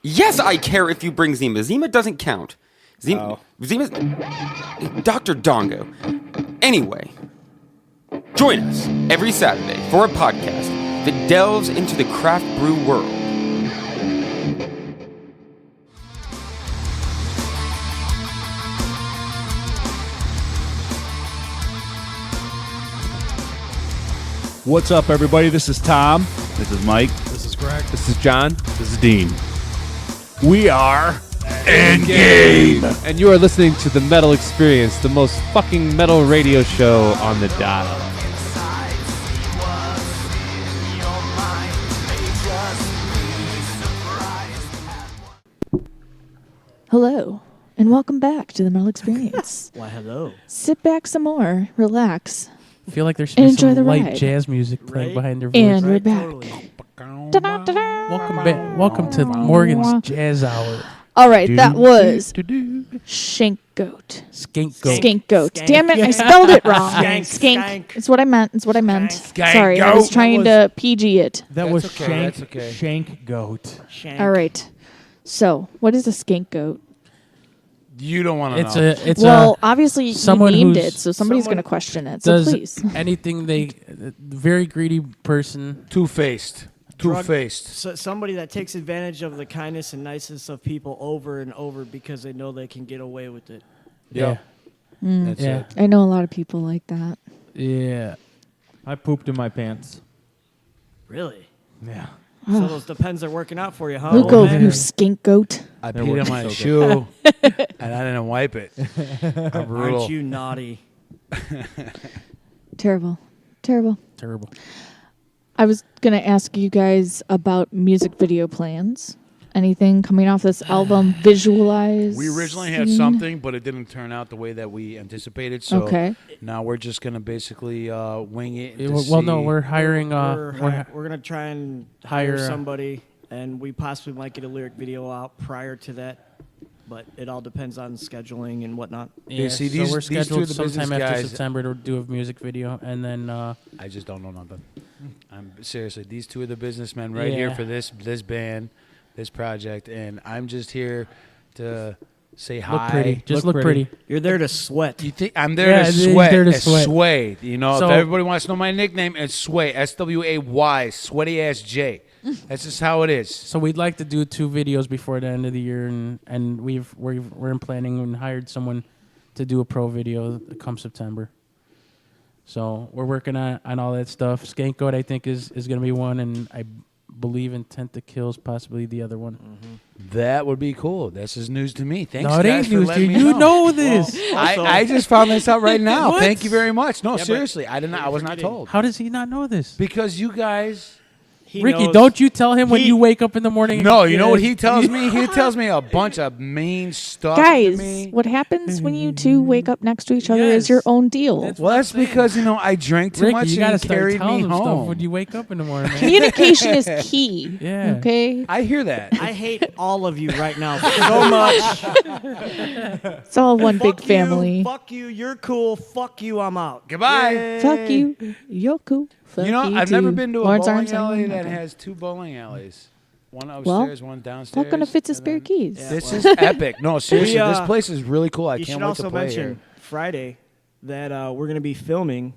Yes, I care if you bring Zima. Zima doesn't count. Zima's Dr. Dongo. Anyway, join us every Saturday for a podcast that delves into the craft brew world. What's up, everybody? This is Tom. This is Mike. This is Greg. This is John. This is Dean. We are Endgame. And you are listening to The Metal Experience, the most fucking metal radio show on the dial. Hello, and welcome back to the Metal Experience. Why, hello. Sit back some more, relax. I feel like there should be Enjoy the some light ride. jazz music playing behind their voice. And we're back. Welcome back. Welcome to Morgan's Jazz Hour. All right, that was Shank Goat. Skink Goat. Skink Goat. Damn it, I spelled it wrong. Skank. Skank. It's what I meant. It's what I meant. Skank Sorry, I was Goat. trying to PG it. That was okay, Shank, that's okay. Shank Goat. All right. So, what is a skink goat? You don't want to It's know. a Well, obviously you someone named who's- it, so somebody's going to question it. So does please. anything they very greedy person. Two-faced. Two-faced. So somebody that takes advantage of the kindness and niceness of people over and over because they know they can get away with it. Yeah. That's Yeah. it. I know a lot of people like that. Yeah. I pooped in my pants. Really? Yeah. So those depends are working out for you, huh? Luke, old man? you skink goat. I They're peed on working my so good. shoe, and I didn't wipe it. I'm brutal. Aren't you naughty? Terrible. Terrible. Terrible. I was going to ask you guys about music video plans. Anything coming off this album visualized? We originally had something, but it didn't turn out the way that we anticipated. So Okay. now we're just gonna basically wing it. Yeah, to well, no, see- we're hiring. We're gonna try and hire hire, somebody, and we possibly might get a lyric video out prior to that. But it all depends on scheduling and whatnot. Yeah, see, so these- we're these two are scheduled the sometime business after guys. September to do a music video, and then I just don't know nothing. I'm seriously, these two are the businessmen right here Yeah. for this band, this project, and I'm just here to say hi. look pretty. Just look pretty. You're there to sweat. You think I'm there Yeah, to he's sweat? there to It's sweat. Sway. You know, So- if everybody wants to know my nickname, it's Sway. SWAY. Sweaty ass J. That's just how it is. So we'd like to do 2 videos before the end of the year, and we're in planning and hired someone to do a pro video come September. So we're working on all that stuff. Skank Goat, I think, is going to be one, and I believe Intent to Kill is possibly the other one. That would be cool. This is news to me. Thanks, No, it guys, ain't for news to letting you. me You know. know this. I just found this out right now. What? Thank you very much. No, Yeah, but- seriously, I did not. I was not told. How does he not know this? Because you guys. He Ricky, knows- don't you tell him when He- you wake up in the morning? No, you know what he tells me? He tells me a bunch of mean stuff. Guys, to me. what happens when you two wake up next to each other is Yes. your own deal. Well, that's because I drank too Ricky, much you and gotta he start carried telling me him stuff home. when you wake up in the morning. man. Communication is key. Yeah. Okay? I hear that. I hate all of you right now so much. It's all one big Fuck family. You, fuck you. You're cool. Fuck you. I'm out. Goodbye. Yay. Fuck you. You're cool. Fuck You know, you I've never too. been to a Lawrence bowling Arms, alley anyone? that Okay. has 2 bowling alleys. One Well, upstairs, one downstairs. Welcome to Fitz' and Spare then- Keys. Yeah. This well. is epic. No, seriously, We, this place is really cool. I You can't should wait also to play mention here. Friday that we're going to be filming.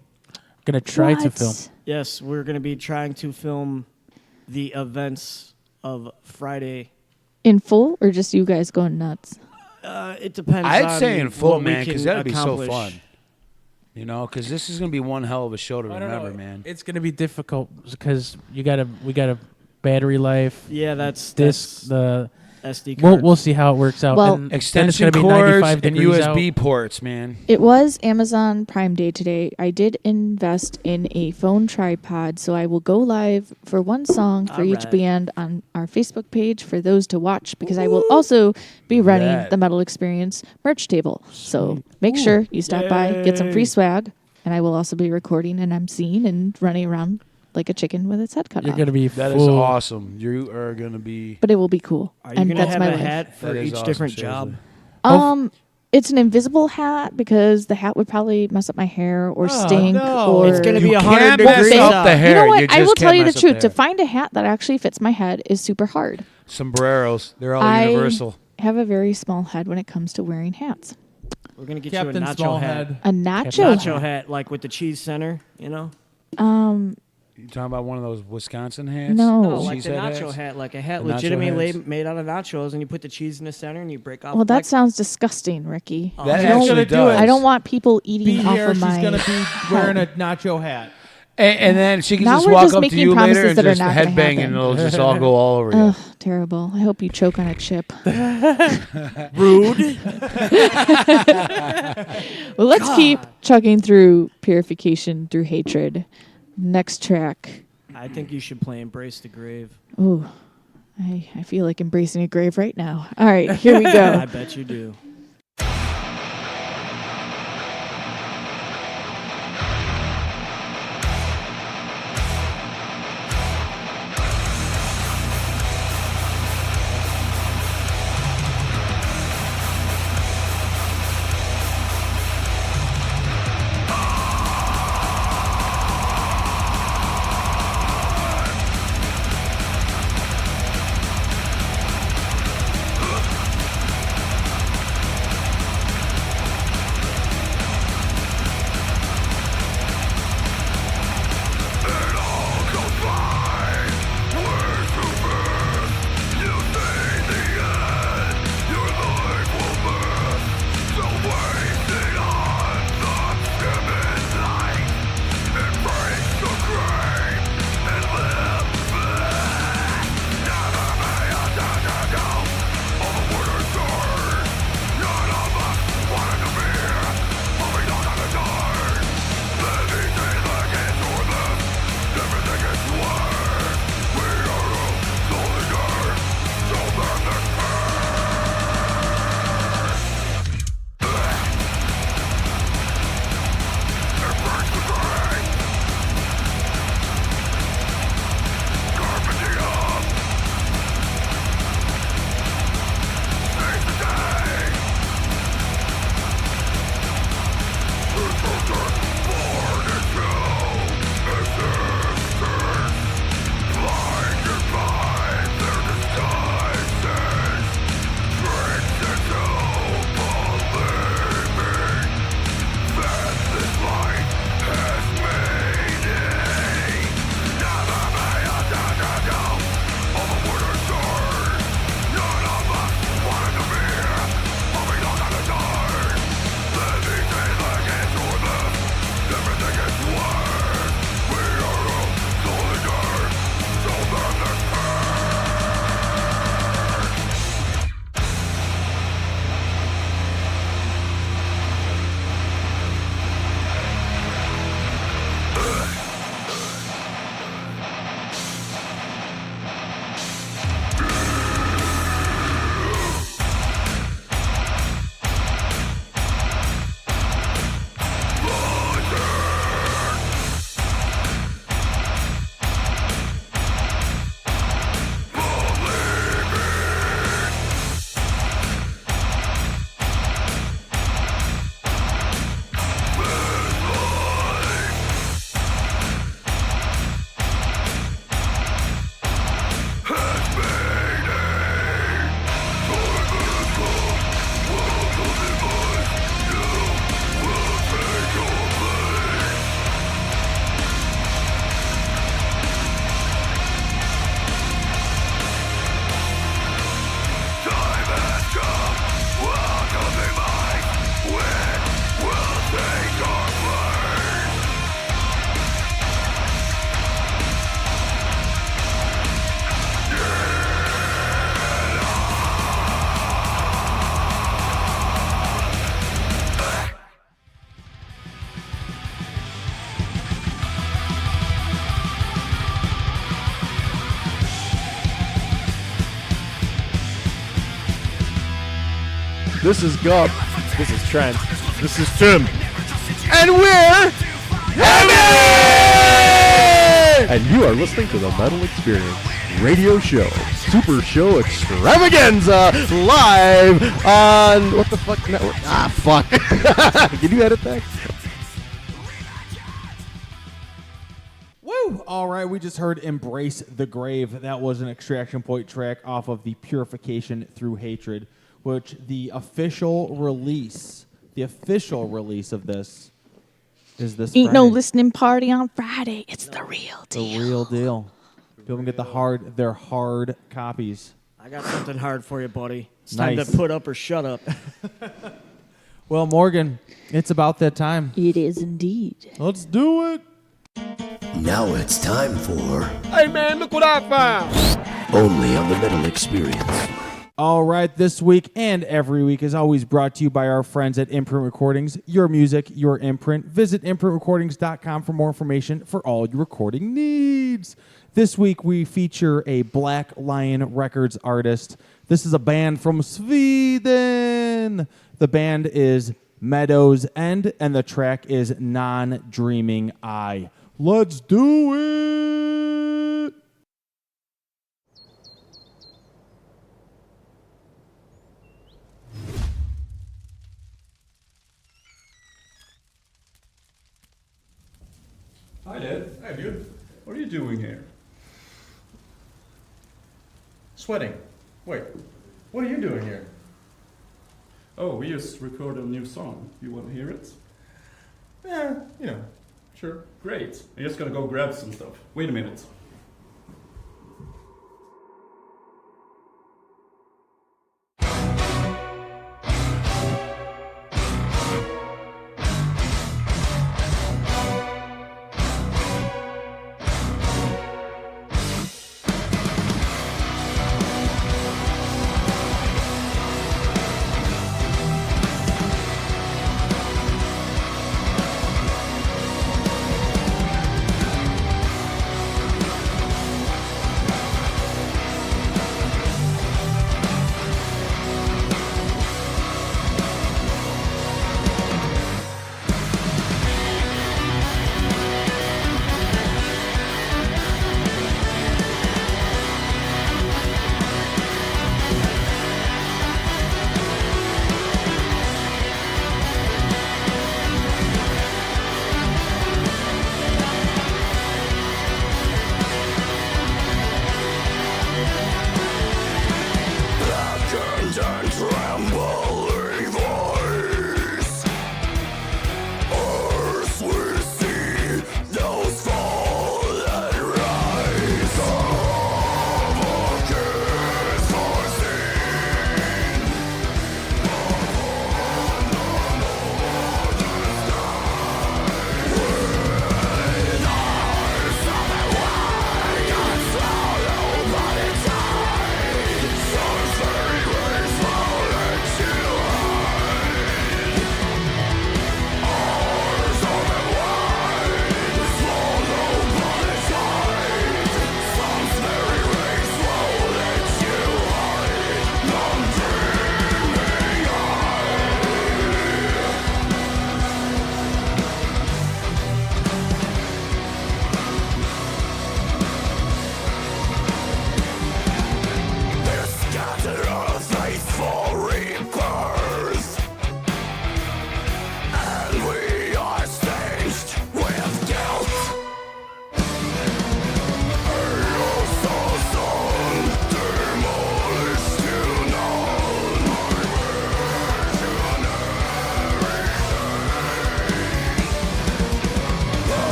Gonna try to What? film. Yes, we're going to be trying to film the events of Friday. In full or just you guys going nuts? It depends. I'd on say in full, what we man, because can that'd be so accomplish. fun. You know, because this is going to be one hell of a show to I don't remember, know. man. It's gonna be difficult because we gotta battery life. Yeah, that's the SD card. we'll see how it works out. Well- and then it's Extension gonna be cords 95 and degrees USB out. ports, man. It was Amazon Prime Day today. I did invest in a phone tripod, so I will go live for one song for each Alright. band on our Facebook page for those to watch because I will also be running That. the Metal Experience merch table. So make sure you stop by, get some free Yay. swag, and I will also be recording and emceeing and running around like a chicken with its head cut You're off. gonna be That is full. awesome. You are going to be. But it will be cool. Are you and going to that's have my a life. hat for That is each awesome, different seriously. job? It's an invisible hat because the hat would probably mess up my hair or stink. Or It's going to be You 100 can't degrees mess up out. the hair. You know what? You I will just tell can't you the mess up truth. To hair. find a hat that actually fits my head is super hard. Sombreros, they're all I universal. have a very small head when it comes to wearing hats. We're going to get Captain you a nacho Small hat. Head. A nacho hat, like with the cheese center, you know? You talking about one of those Wisconsin hats? No. No, like the Cheesehead nacho hats? hat, like a hat The nacho legitimately hats? made out of nachos, and you put the cheese in the center, and you break off. Well, that like, sounds disgusting, Ricky. That She's actually gonna do does. it. I don't want people eating Be off here. of She's my gonna be wearing a nacho hat. And then she can Now just we're walk just up to making you later promises and that are just not gonna headbang, and happen. it'll just all go all over you. Ugh, terrible. I hope you choke on a chip. rude. Well, let's keep chugging through purification through hatred. Next track. I think you should play Embrace the Grave. Ooh, I feel like embracing a grave right now. All right, here we go. I bet you do. This is Gump. This is Trent. This is Tim. And we're Heavy! And you are listening to The Metal Experience. radio show, Super Show Extravaganza, live on what the fuck network? Ah, fuck. Can you edit that? Woo! All right, we just heard Embrace the Grave. That was an Extraction Point track off of the Purification Through Hatred, which the official release of this is this Ain't no Friday. listening party on Friday. It's the real deal. The real deal. People can get their hard copies. I got something hard for you, buddy. It's time Nice. to put up or shut up. Well, Morgan, it's about that time. It is indeed. Let's do it. Now it's time for Hey man, look what I found! Only on the Metal Experience. All right, this week and every week is always brought to you by our friends at Imprint Recordings. Your music, your imprint. Visit imprintrecordings.com for more information for all your recording needs. This week we feature a Black Lion Records artist. This is a band from Sweden. The band is Meadows End, and the track is Non-Dreaming Eye. Let's do it! Hi, Dad. Hi, dude. What are you doing here? Sweating. Wait, what are you doing here? Oh, we just recorded a new song. You want to hear it? Yeah, sure. Great. I'm just gonna go grab some stuff. Wait a minute.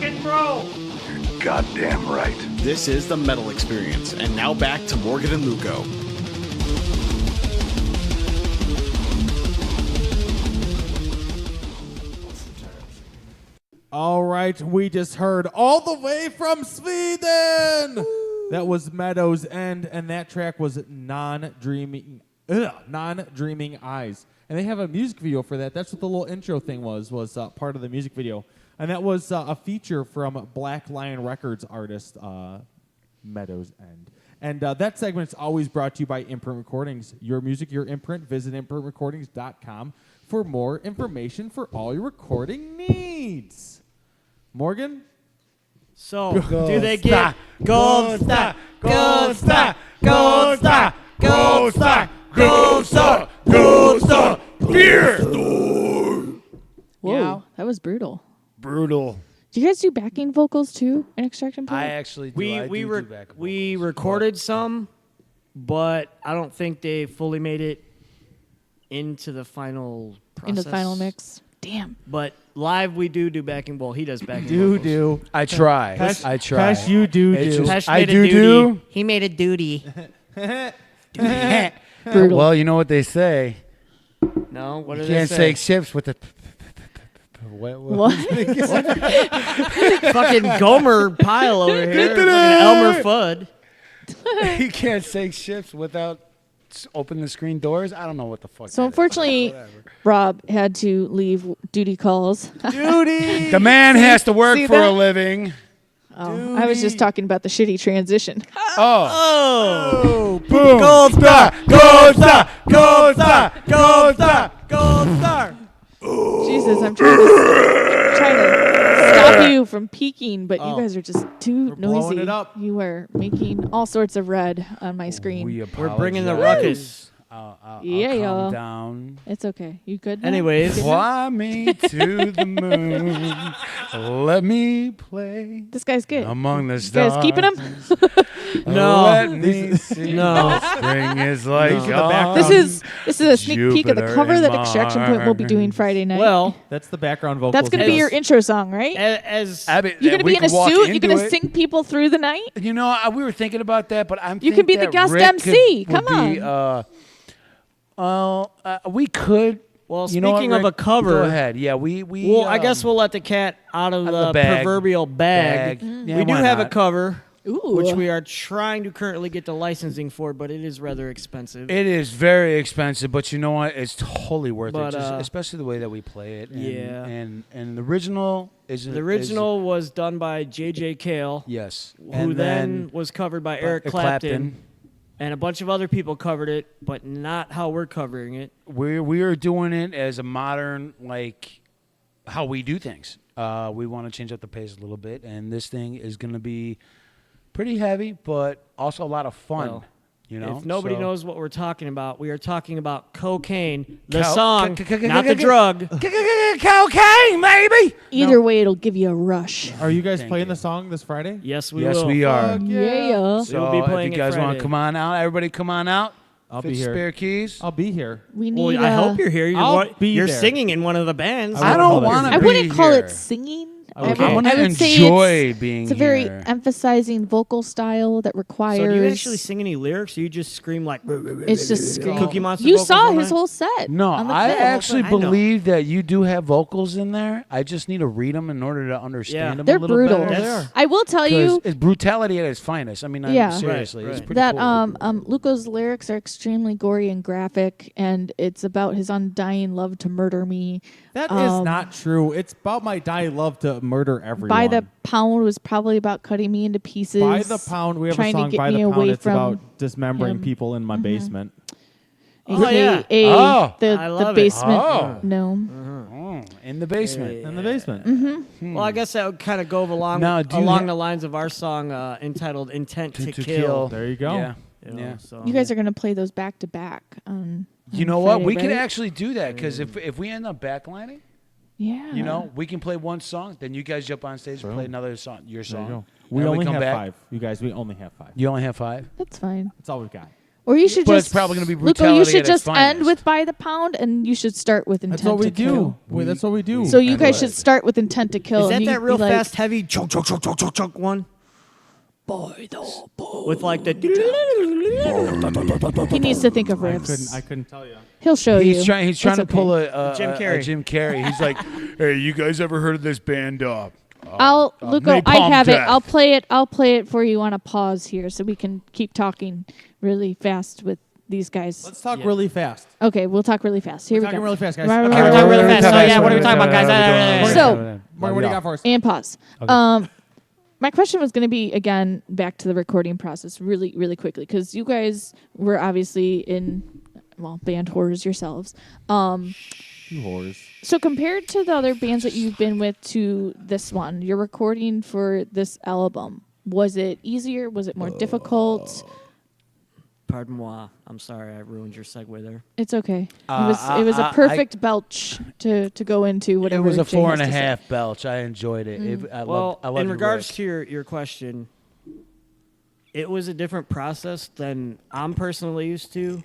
and roll. Goddamn right. This is the Metal Experience, and now back to Morgan and Luco. All right, we just heard all the way from Sweden. That was Meadows End, and that track was Non-Dreaming Eyes. And they have a music video for that. That's what the little intro thing was part of the music video. And that was a feature from Black Lion Records artist Meadows End. And that segment is always brought to you by Imprint Recordings. Your music, your imprint. Visit imprintrecordings.com for more information for all your recording needs. Morgan? So, do they get gold star, gold star, gold star, gold star, gold star, gold star, beer? Whoa, that was brutal. Brutal. Do you guys do backing vocals too in Extraction Point? I actually do. We recorded some, but I don't think they fully made it into the final process. Into the final mix. Damn. But live we do backing. Well, he does backing vocals. I try. Pesh, I try. Pesh, you do. Pesh I made a do. duty. He made a duty. Brutal. Well, you know what they say. No, what You did they can't say? shake ships with the. What? Fucking Gomer Pyle over here. Fucking Elmer Fudd. You can't shake ships without open the screen doors. I don't know what the fuck. So unfortunately, Rob had to leave duty calls. Duty. The man has to work See for that? a living. Oh, I was just talking about the shitty transition. Oh. Boom. Gold star. Gold star. Gold star. Gold star. Gold star. Jesus, I'm trying to stop you from peeking, but you guys are just too noisy. blowing it up. You are making all sorts of red on my screen. We're bringing the ruckus. I'll Yeah, calm down. It's okay. You good now? Anyways. You good now? Fly me to the moon. Let me play This guy's good. among the You stars. guys keeping him? No. Let me see. No. Spring is like No. This is a sneak peek of the Jupiter cover and that Extraction Point will be doing Friday night. Well, That's the background vocals. that's going to be your intro song, right? as I mean, You're going to we be in a could walk suit? You're into going to it. sing people through the night? You know, we were thinking about that, but I'm. You could be the guest MC. Come We could. Well, You know what, speaking of Rick? a cover, Go ahead. Yeah, we. well, I guess we'll let the cat out of the bag. proverbial bag. Yeah, We do why have a not? cover, Ooh. which we are trying to currently get the licensing for, but it is rather expensive. It is very expensive, but you know what? It's totally worth But, it, especially the way that we play it. And, Yeah. and the original is The original was done by J.J. Cale, yes, who and then was covered by Eric Clapton, Clapton. and a bunch of other people covered it, but not how we're covering it. We are doing it as a modern, like how we do things. We want to change up the pace a little bit, and this thing is going to be pretty heavy, but also a lot of fun. Well, you know, if nobody So- knows what we're talking about, we are talking about cocaine, the Cow- song, c- c- c- not c- the c- drug. Cocaine, baby. Either way, it'll give you a rush. Are you guys Thank playing you. the song this Friday? Yes, we Yes, will. we are. Yeah. So We'll be playing if you it guys want Friday. to come on out, everybody come on out. I'll Fit be here. Spare keys. I'll be here. We need. Well, I hope you're here. I'll be You're there. singing in one of the bands. I I don't call it want to. I wouldn't call here. it singing. Okay. I'm gonna I would say enjoy being It's a very here. emphasizing vocal style that requires. So do you actually sing any lyrics, or you just scream like? It's just scream. Cookie Monster. You vocals saw on his that? whole set. No, on the I film. actually I know. believe that you do have vocals in there. I just need to read them in order to Yeah. understand them They're a little brutal. better. That's- I will tell 'Cause you it's brutality at its finest. I mean, Yeah. seriously, Right, it's right. pretty that cool. Luco's lyrics are extremely gory and graphic, and it's about his undying love to murder me. That is not true. It's about my dying love to murder everyone. By the Pound was probably about cutting me into pieces. By the Pound, we have a trying to song get By me the Pound. away It's from about dismembering him. people in my basement. Oh, yeah. Oh, the I love it. basement Oh. gnome. In the basement. In the basement. Mm-hmm. Well, I guess that would kind of go along Now, do you along ha- the lines of our song entitled "Intent to, To Kill." Kill. There you go. Yeah. You know, Yeah. so. You guys are gonna play those back to back on. You on know what? Friday, We could right? actually do that because if we end up backlining, Yeah. you know, we can play one song, then you guys jump on stage and play another song, your There you song. go. We and only come have back. 5. You guys, we only have 5. You only have 5. That's fine. That's all we've got. Or you should But just it's probably gonna be Luco, brutality you should at its just finest. end with By the Pound, and you should start with Intent That's what we to do. Kill. Wait, that's what we do. So you guys should start with Intent to Kill. Is that and you that could real be like, fast, heavy chunk one? By the Pound. With like the. He needs to think of riffs. I couldn't tell you. He'll show you. He's trying It's to okay. pull a Jim Carrey. Jim Carrey. He's like, hey, you guys ever heard of this band? Luco, Napalm I have it. Death. I'll play it. I'll play it for you on a pause here, so we can keep talking really fast with these guys. Let's talk really fast. Okay, we'll talk really fast. Here we talking go. really fast, guys. Right, Okay, right, we're talking right, really right, fast. right, So, yeah, right, what are we talking about, guys? So, Morgan, what do you got for us? and pause. Okay. My question was going to be again back to the recording process, really, really quickly, because you guys were obviously in band whores yourselves. You whores. So compared to the other bands that you've been with to this one, you're recording for this album. Was it easier? Was it more difficult? Pardon moi. I'm sorry, I ruined your segue there. It's okay. It was a perfect belch to go into It whatever. was a Jay 4.5 has to say. belch. I enjoyed it. I loved in your regards riff. to your question, it was a different process than I'm personally used to.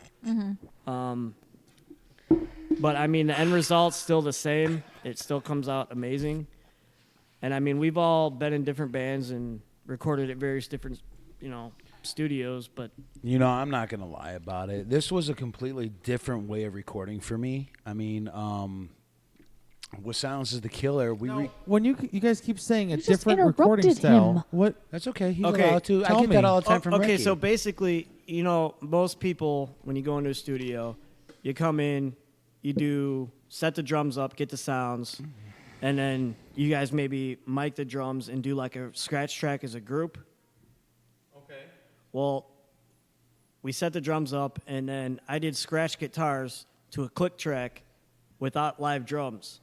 But I mean, the end result's still the same. It still comes out amazing. And I mean, we've all been in different bands and recorded at various different, studios. But I'm not gonna lie about it. This was a completely different way of recording for me. I mean, What Sounds is the Killer. When you guys keep saying a just different recording interrupted style, him. what? That's okay. He's Okay, allowed to. I tell get me. that all the time from okay, Ricky. so basically, most people, when you go into a studio, you come in, you set the drums up, get the sounds, and then you guys maybe mic the drums and do like a scratch track as a group. Okay. Well, we set the drums up, and then I did scratch guitars to a click track without live drums.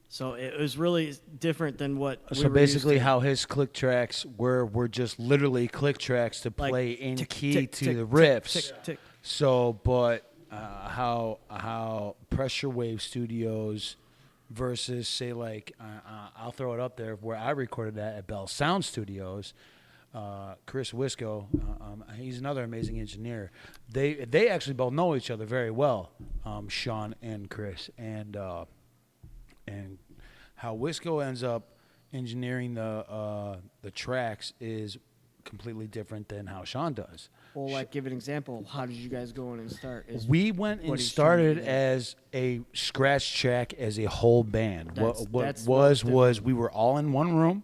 So it was really different than what we So were used basically, to. how his click tracks were just literally click tracks to Like play in tick, key tick, to tick, the tick, riffs. tick, tick. So, but how Pressure Wave Studios versus say like I'll throw it up there where I recorded that at Bell Sound Studios. Chris Wisco, he's another amazing engineer. They actually both know each other very well, Sean and Chris, and how Wisco ends up engineering the tracks is completely different than how Sean does. Well, like, give an example. How did you guys go in and start? We went and started as a scratch track as a whole band. What was we were all in one room.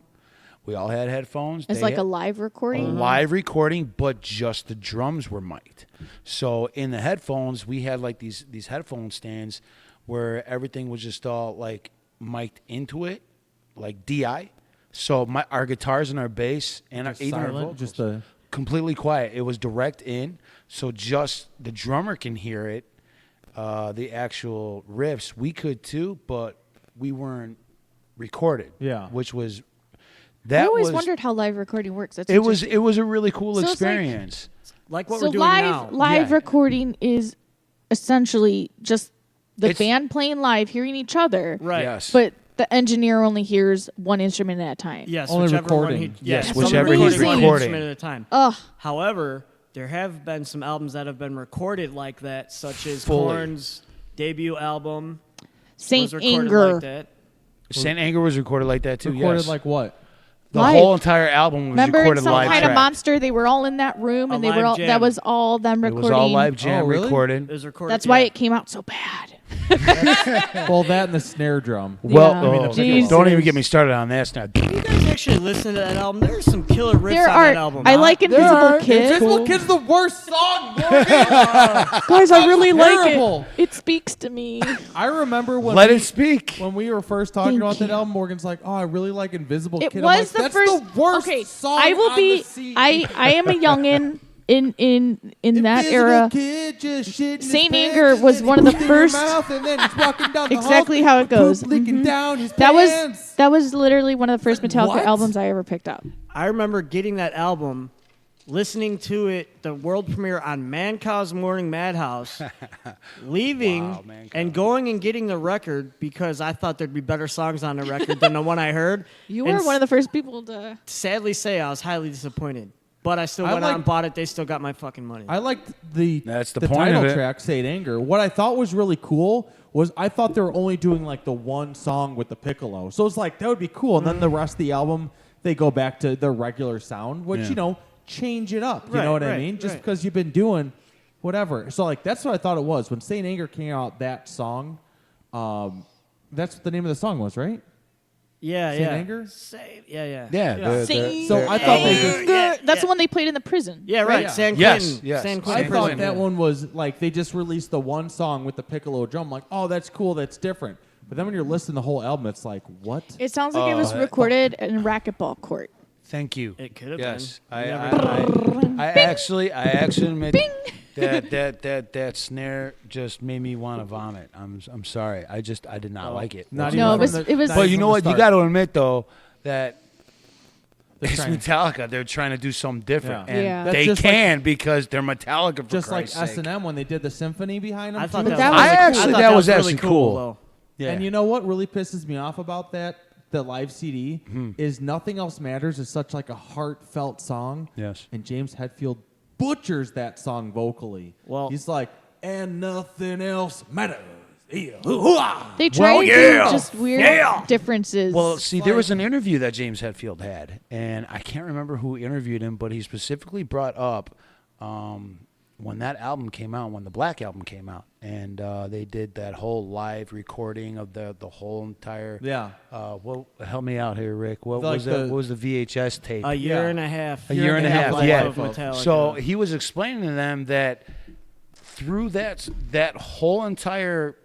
We all had headphones. It's like a live recording. A live recording, but just the drums were mic'd. So in the headphones, we had like these headphone stands where everything was just all like mic'd into it, like DI. So our guitars and our bass and Just even our silent, vocals, just the completely quiet. It was direct in, so just the drummer can hear it. The actual riffs we could too, but we weren't recorded. Yeah, which was I always wondered how live recording works. That's it was interesting. a really cool So it's like- experience. Like what so we're doing live now. live Yeah. recording is essentially just the It's- band playing live, hearing each other. Right. Yes. But the engineer only hears one instrument at a time. Yes, Only whichever one recording. yes, Yes, only whichever he's one recording. instrument at a time. Ugh. However, there have been some albums that have been recorded like that, such as Fully. Korn's debut album. Saint was recorded Anger. like that. Saint Anger was recorded like that too. recorded yes. like what? the live. whole entire album was Remember in recorded some live kind of track. monster, they were all in that room, A and they were live all. jam. That was all them It recording. was all live jam Oh, really? recorded. It was recorded. That's why yeah. it came out so bad. Well, that and the snare drum. Well, Yeah. oh, I mean, Jesus. don't even get me started on that. Now. You guys actually listen to that album? There's some killer riffs There on are. that album. I like Invisible Kid. Invisible Kid's the worst song. Morgan. Guys, I really like terrible. it. It speaks to me. I remember when Let it speak. when we were first talking Thank about that you. album. Morgan's like, "Oh, I really like Invisible It Kid." I'm was like, the That's first. the worst okay, song I will on be. the CD. I am a youngin in that Invisible era. Kid just shit in his Saint pants Anger and was then one of the he pooped in your first- mouth and then he's walking down the Exactly hall how it with goes. poop leaking Mhm. down his That pants. was literally one of the first Metallica what? albums I ever picked up. I remember getting that album, listening to it, the world premiere on Mancaw's Morning Madhouse, leaving Wow, Mancow. and going and getting the record because I thought there'd be better songs on the record than the one I heard. You And were one of the first people to. sadly say I was highly disappointed. But I still went out and bought it. They still got my fucking money. I liked the That's the the point title of it. track, Saint Anger. What I thought was really cool was I thought they were only doing like the one song with the piccolo. So it's like that would be cool. And then the rest of the album, they go back to their regular sound, which, Yeah. change it up. You Right, know what I right, mean? Just right. because you've been doing whatever. So like that's what I thought it was. When Saint Anger came out, that song, that's what the name of the song was, right? Yeah, Saint yeah. Anger? Yeah. So I thought they just That's the one they played in the prison. Yeah, right. Yeah. San Yes, Quentin. yes. San I Quentin thought prison. that one was like they just released the one song with the piccolo drum. Like, oh, that's cool, that's different. But then when you're listening to the whole album, it's like, what? It sounds like it was recorded in a racquetball court. Thank you. It could have Yes, been. I actually admit that snare just made me want to vomit. I'm sorry. I did not like it. Not No, even it from was- the- it was- not But even you know from what? the You start. got to admit though that They're it's trying- Metallica. They're trying to do something different, Yeah. and Yeah. That's they just can because they're Metallica. For Just like Christ's sake. S&M when they did the symphony behind them. I thought too. that, That was was really I actually- cool. that was really actually cool. though. Yeah. And you know what really pisses me off about that? The live CD is Nothing Else Matters is such like a heartfelt song. Yes. And James Hetfield butchers that song vocally. Well- he's like, and nothing else matters. Yeah. Hoo-ah! They try Well, to yeah. do just weird Yeah. differences. Well, see, there was an interview that James Hetfield had, and I can't remember who interviewed him, but he specifically brought up when that album came out, when the Black Album came out, and they did that whole live recording of the whole entire. Yeah. Well, help me out here, Rick. What Like was that? What was the VHS tape? A year Yeah. and a half. A year and a half, life yeah. of Metallica. So he was explaining to them that through that whole entire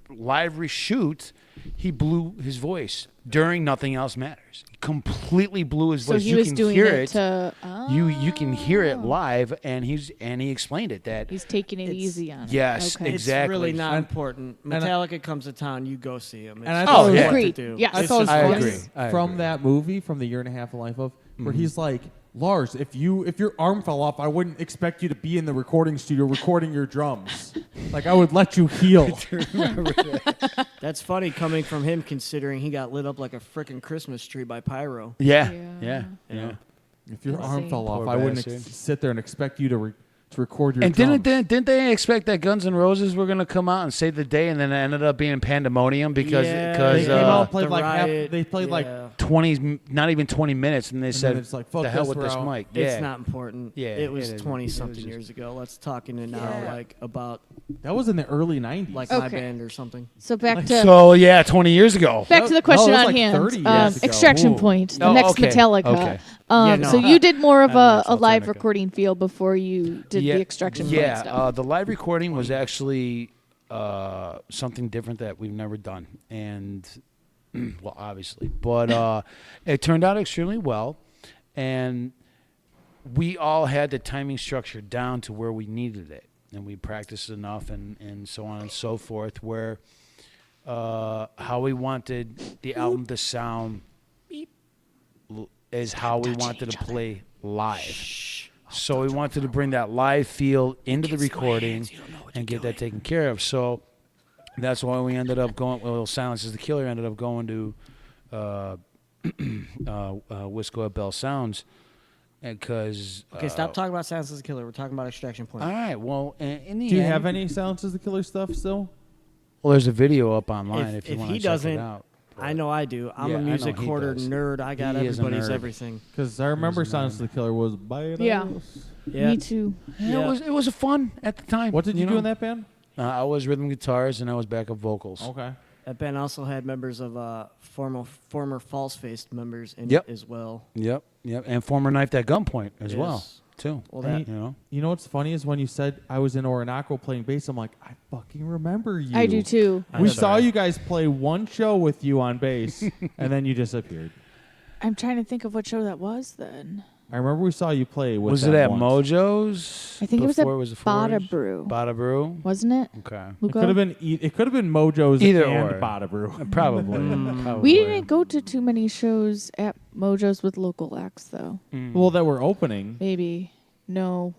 live reshoot, he blew his voice during Nothing Else Matters. He completely blew his So voice. he You was can doing hear it to- You can hear it live, and he explained it that he's taking it easy on it. yes, Okay. exactly. It's really not And- important. and I- Metallica comes to town, you go see them. And I thought it was Agreed. To do. Yes. I It's thought it was just- I funny agree. from that movie, from the year and a half of Life of, where he's like, Lars, if your arm fell off, I wouldn't expect you to be in the recording studio recording your drums. Like I would let you heal. That's funny coming from him, considering he got lit up like a frickin' Christmas tree by pyro. Yeah, Yeah. yeah. If your arm Insane. fell off, Poor I wouldn't bastard. sit there and expect you to record your And drums. didn't they expect that Guns N' Roses were gonna come out and save the day, and then it ended up being pandemonium because Yeah, they came out and played the like riot, they played like 20, not even 20 minutes, and they said, it's like, fuck "The hell this, with we're this out." mic." It's Yeah. not important. Yeah, it was it is. 20 It was something just- years ago. Let's talk into now Yeah. like about that was in the early '90s. like my Okay. band or something. So back to So yeah, 20 years ago. back to the question No, it was on like hand. 30 years ago. Extraction Ooh. Point, the Oh, next okay. Metallica. Okay. Yeah, no. So you did more of I a live Metallica. recording feel before you did the Extraction Point Yeah, stuff. the live recording was actually something different that we've never done, and well, obviously, but it turned out extremely well, and we all had the timing structure down to where we needed it, and we practiced enough, and so on and so forth, where how we wanted the album to sound is how we wanted to play live. So we wanted to bring that live feel into the recording and get that taken care of. So that's why we ended up going. Well, Silence is the Killer ended up going to Wisco at Bell Sounds, because Okay, stop talking about Silence is the Killer. We're talking about Extraction Point. All right. Well, in the Do you end, have any Silence is the Killer stuff still? Well, there's a video up online if you if want to he check doesn't, it out. I know I do. I'm Yeah, I a know music he hoarder does. nerd. I got He is a everybody's nerd. everything. Because I remember Silence is the Killer was by Yeah. Yeah. Me too. Yeah, it was fun at the time. What did you do know? in that band? I was rhythm guitars and I was backup vocals. Okay. That band also had members of former False Faced members in Yep. it as well. Yep, and former Knifed at Gunpoint as well, Yes. too. Well, And that you know what's funny is when you said I was in Orinoco playing bass, I'm like, I fucking remember you. I do too. We saw you guys play one show with you on bass, and then you disappeared. I'm trying to think of what show that was then. I remember we saw you play with Was it them at once. Mojo's? I think it was at before the Bada Forge? Brew. Bada Brew? Wasn't it? Okay. It Luca? could have been. It could have been Mojo's Either and or. Bada Brew. Probably. We didn't go to too many shows at Mojo's with local acts though. Well, that were opening. Maybe. No.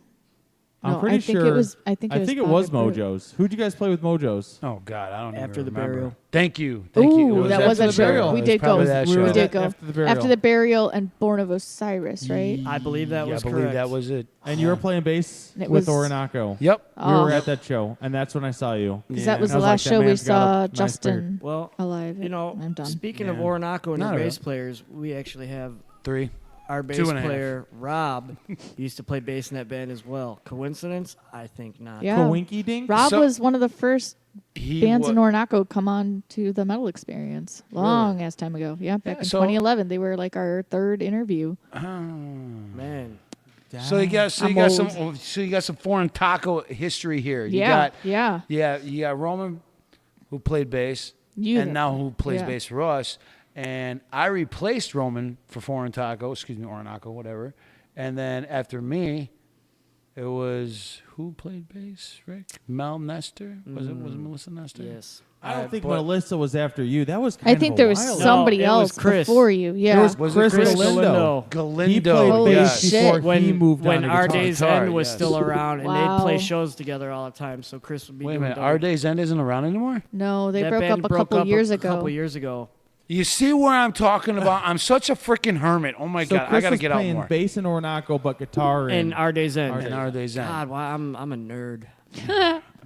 I'm No, pretty I think sure. it was. I think it was Bothered Brute. Mojo's. Who'd you guys play with Mojo's? Oh God, I don't even After the remember. burial. Thank you. Ooh, that was after a the show. burial. We It was did go. probably that show. We did go After the burial. after the burial and Born of Osiris, right? I believe that was I believe correct. that was it. And you were playing bass It with was- Orinoco. Yep. We Oh. were at that show, and that's when I saw you. Because that was And I the last like, that show we man's got saw a nice Justin Well, alive. you know, I'm done. speaking of Yeah. Orinoco and Not the really. bass players, we actually have 3. our bass 2.5. player, Rob, used to play bass in that band as well. Coincidence? I think not. Yeah. Coinky Dink? Rob So- was one of the first He bands wa- in Orinoco come on to the Metal Experience. Long ass time ago. Yeah, back in so- 2011. They were like our third interview. Man. So you got I'm old. you got some foreign taco history here. You Yeah, got, yeah. you got Roman, who played bass, You and have- now who plays yeah. bass for us. And I replaced Roman for foreign taco, Orinoco, whatever. And then after me, it was who played bass? Rick, Mel Nestor. Was it Melissa Nestor? Yes. I don't think but- Melissa was after you. That was. I Kind think of a there was while ago. somebody No, it was else Chris. before you. Yeah. There was Was it Chris, Chris Galindo. He Galindo, played Holy bass shit. before When, he moved when on to Our guitar. Day's Guitar, End was yes. still around, and Wow. they'd play shows together all the time, so Chris would be Wait a doing minute, double- Our Day's End isn't around anymore? No, they That broke band up a couple years a ago. couple years ago. You see where I'm talking about? I'm such a freaking hermit. Oh my So God, Chris I gotta was get out playing more. bass in Orinoco, but guitar And Our Day's End. And Our Day's End. God, wow, I'm a nerd.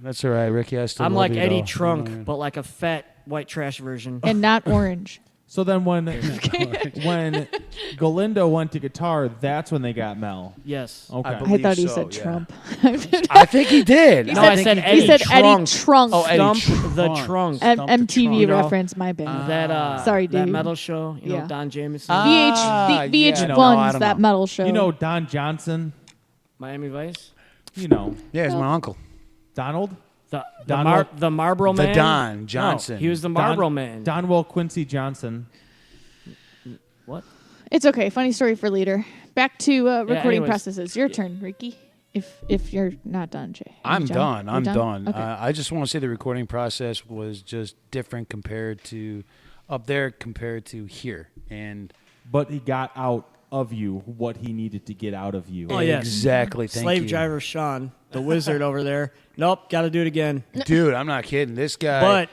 That's all right, Ricky. I still I'm love like you, Eddie though. Trunk, but like a fat white trash version. And not orange. So then when Galindo went to guitar, that's when they got Mel. Yes. Okay. I thought he so, said yeah. Trump. I think he did. He No, said, I said he Eddie said Eddie Trunk. Trunk. Oh, Eddie Trunk. the Trunk. MTV You know, reference, my bad. that Sorry, that dude. metal show, you know, Yeah. Don Jameson, VH1's no, I don't that know. metal show. You know Don Johnson. Miami Vice, You know Yeah, he's my uncle. Donald. the Marlboro The Man, Don Johnson. No, he was the Marlboro Man. Donwell Quincy Johnson. What? It's okay. Funny story for later. Back to recording anyways. processes. Your turn, Ricky. If you're not done, Jay. Are I'm you done. You're I'm done. Okay. I just want to say the recording process was just different compared to up there compared to here. And But he got out of you what he needed to get out of you. Oh yes, exactly. Thank Slave you. driver Sean, the wizard over there. Nope, got to do it again. Dude, I'm not kidding. This guy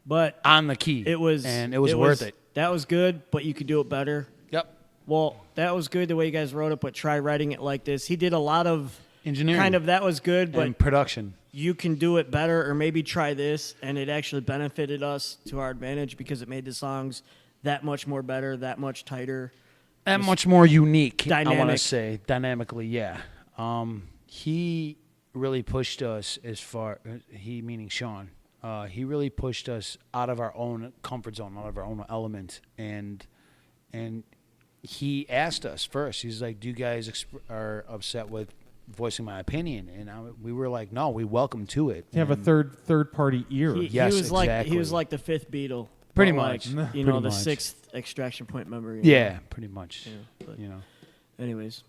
But on the key. it was worth it. That was good, but you could do it better. Yep. Well, that was good the way you guys wrote it, but try writing it like this. He did a lot of Engineering. kind of that was good, but And production. you can do it better, or maybe try this, and it actually benefited us to our advantage because it made the songs that much more better, that much tighter. That Just much more unique, I want to dynamic. say. Dynamically, yeah. He really pushed us as far, he meaning Sean, he really pushed us out of our own comfort zone, out of our own element. And he asked us first, he's like, do you guys are upset with voicing my opinion? And we were like, no, we welcome to it. You have a And third party ear. Yes, he was like exactly. the fifth Beatle. Pretty but much. Like, Pretty you know, the much. sixth extraction point member. you Yeah, know. pretty much. Yeah, but You know. Anyways,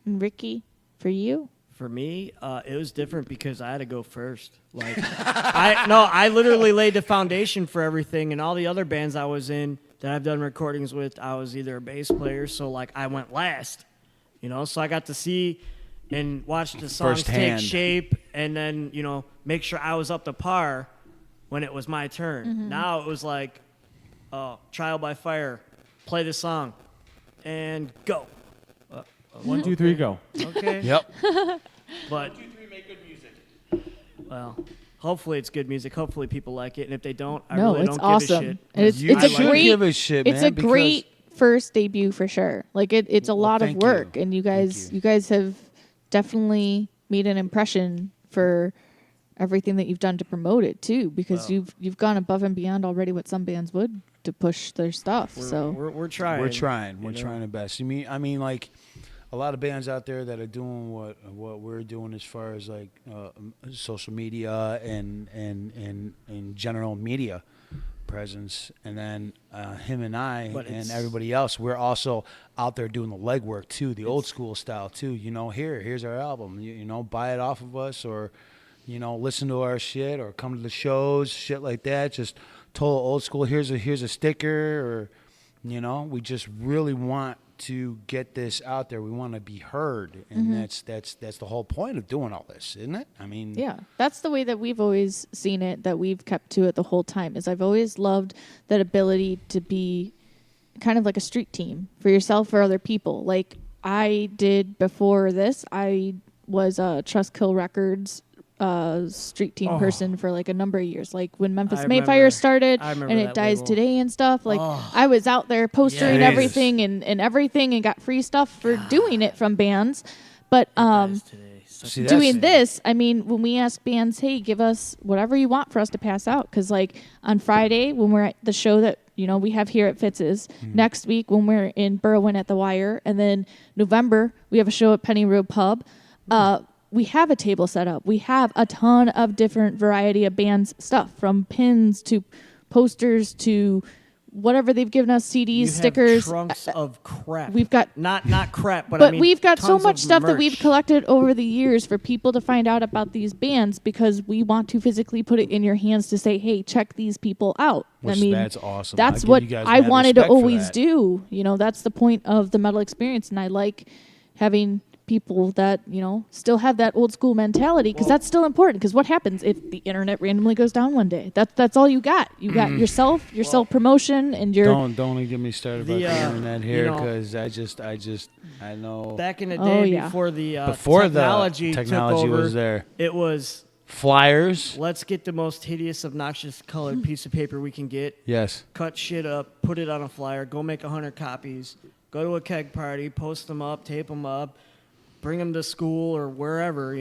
And Ricky, for you. for me, it was different because I had to go first. Like, I literally laid the foundation for everything, and all the other bands I was in that I've done recordings with, I was either a bass player, so like I went last, you know, so I got to see and watch the songs Firsthand. take shape, and then make sure I was up to par when it was my turn. Mhm. Now it was like, trial by fire, play the song, and go. 1, 2, 3, go. Okay. Yep. But 1, 2, 3, make good music. Well, hopefully it's good music. Hopefully people like it, and if they don't, I No, really it's don't awesome. give a shit. And it's You a should great give a shit, It's man, a because- great first debut for sure. Like it's a lot of thank you. work, and you guys have definitely made an impression for everything that you've done to promote it too, because you've gone above and beyond already what some bands would to push their stuff. So We're trying. We're trying. you We're know? trying our best. I mean, like a lot of bands out there that are doing what we're doing as far as like social media and general media presence, and then him and I But and it's- everybody else, we're also out there doing the legwork too, the old school style too. Here's our album. You buy it off of us, or listen to our shit, or come to the shows, shit like that. Just total old school. Here's a sticker, or we just really want to get this out there. We want to be heard, and Mhm. that's the whole point of doing all this, isn't it? I mean, Yeah, that's the way that we've always seen it, that we've kept to it the whole time. Is I've always loved that ability to be kind of like a street team for yourself or other people. Like I did before this, I was a Trust Kill Records street team person for like a number of years. Like when Memphis I Mayfire remember- started I remember and It that Dies label. Today and stuff. Like Oh. I was out there postering Yes. everything and everything and got free stuff for doing it from bands. But See, that's- doing this, I mean, when we ask bands, hey, give us whatever you want for us to pass out. Because like on Friday when we're at the show that we have here at Fitz's, next week when we're in Berwyn at the Wire, and then November we have a show at Penny Road Pub. We have a table set up. We have a ton of different variety of bands stuff, from pins to posters to whatever they've given us, CDs, You have stickers. trunks of crap. We've got not crap, but but I mean, we've got so tons much of stuff that merch. we've collected over the years for people to find out about these bands, because we want to physically put it in your hands to say, hey, check these people out. Which I mean, that's awesome. That's I give what you guys I mad wanted to respect for always that. do. That's the point of the metal experience, and I like having people that still have that old school mentality, because that's still important. Because what happens if the internet randomly goes down one day? That's all you got. You got yourself, your self promotion, and your Don't even get me started about The, the internet here, you know- because I know Back in the Oh, day, yeah. before the Before the technology technology took over, was there. it was flyers. let's get the most hideous, obnoxious colored piece of paper we can get. Yes. Cut shit up, put it on a flyer, go make 100 copies, go to a keg party, post them up, tape them up, bring them to school or wherever,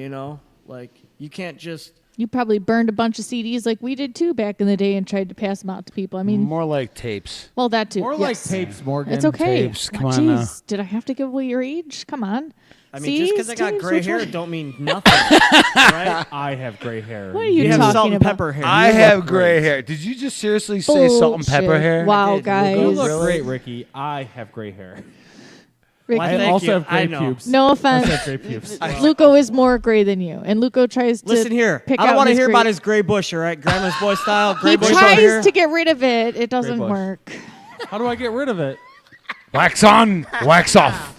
Like, you can't just... You probably burned a bunch of CDs like we did too back in the day and tried to pass them out to people. I mean, More like tapes. well, that too. More like yes. tapes, Morgan. It's okay. Tapes, come Well, on now. jeez, did I have to give away your age? Come on. I mean, just because I got CDs, gray which hair one? don't mean nothing, right? I have gray hair. What are you You have talking salt and about? pepper hair. I You have look gray great. hair. Did you just seriously say salt and pepper Bullshit. hair? Wow, I did. guys. You look Really? great, Ricky. I have gray hair. Ricky. Why, I thank also you. have gray I know. pubes. No I offense. also have gray pubes. Luco is more gray than you, and Luco tries to Listen here. pick I don't out want to his hear gray- about his gray bush, all right? Grandma's boy style, gray He bush over here. tries to get rid of it. It doesn't bush. work. How do I get rid of it? Wax on, wax off.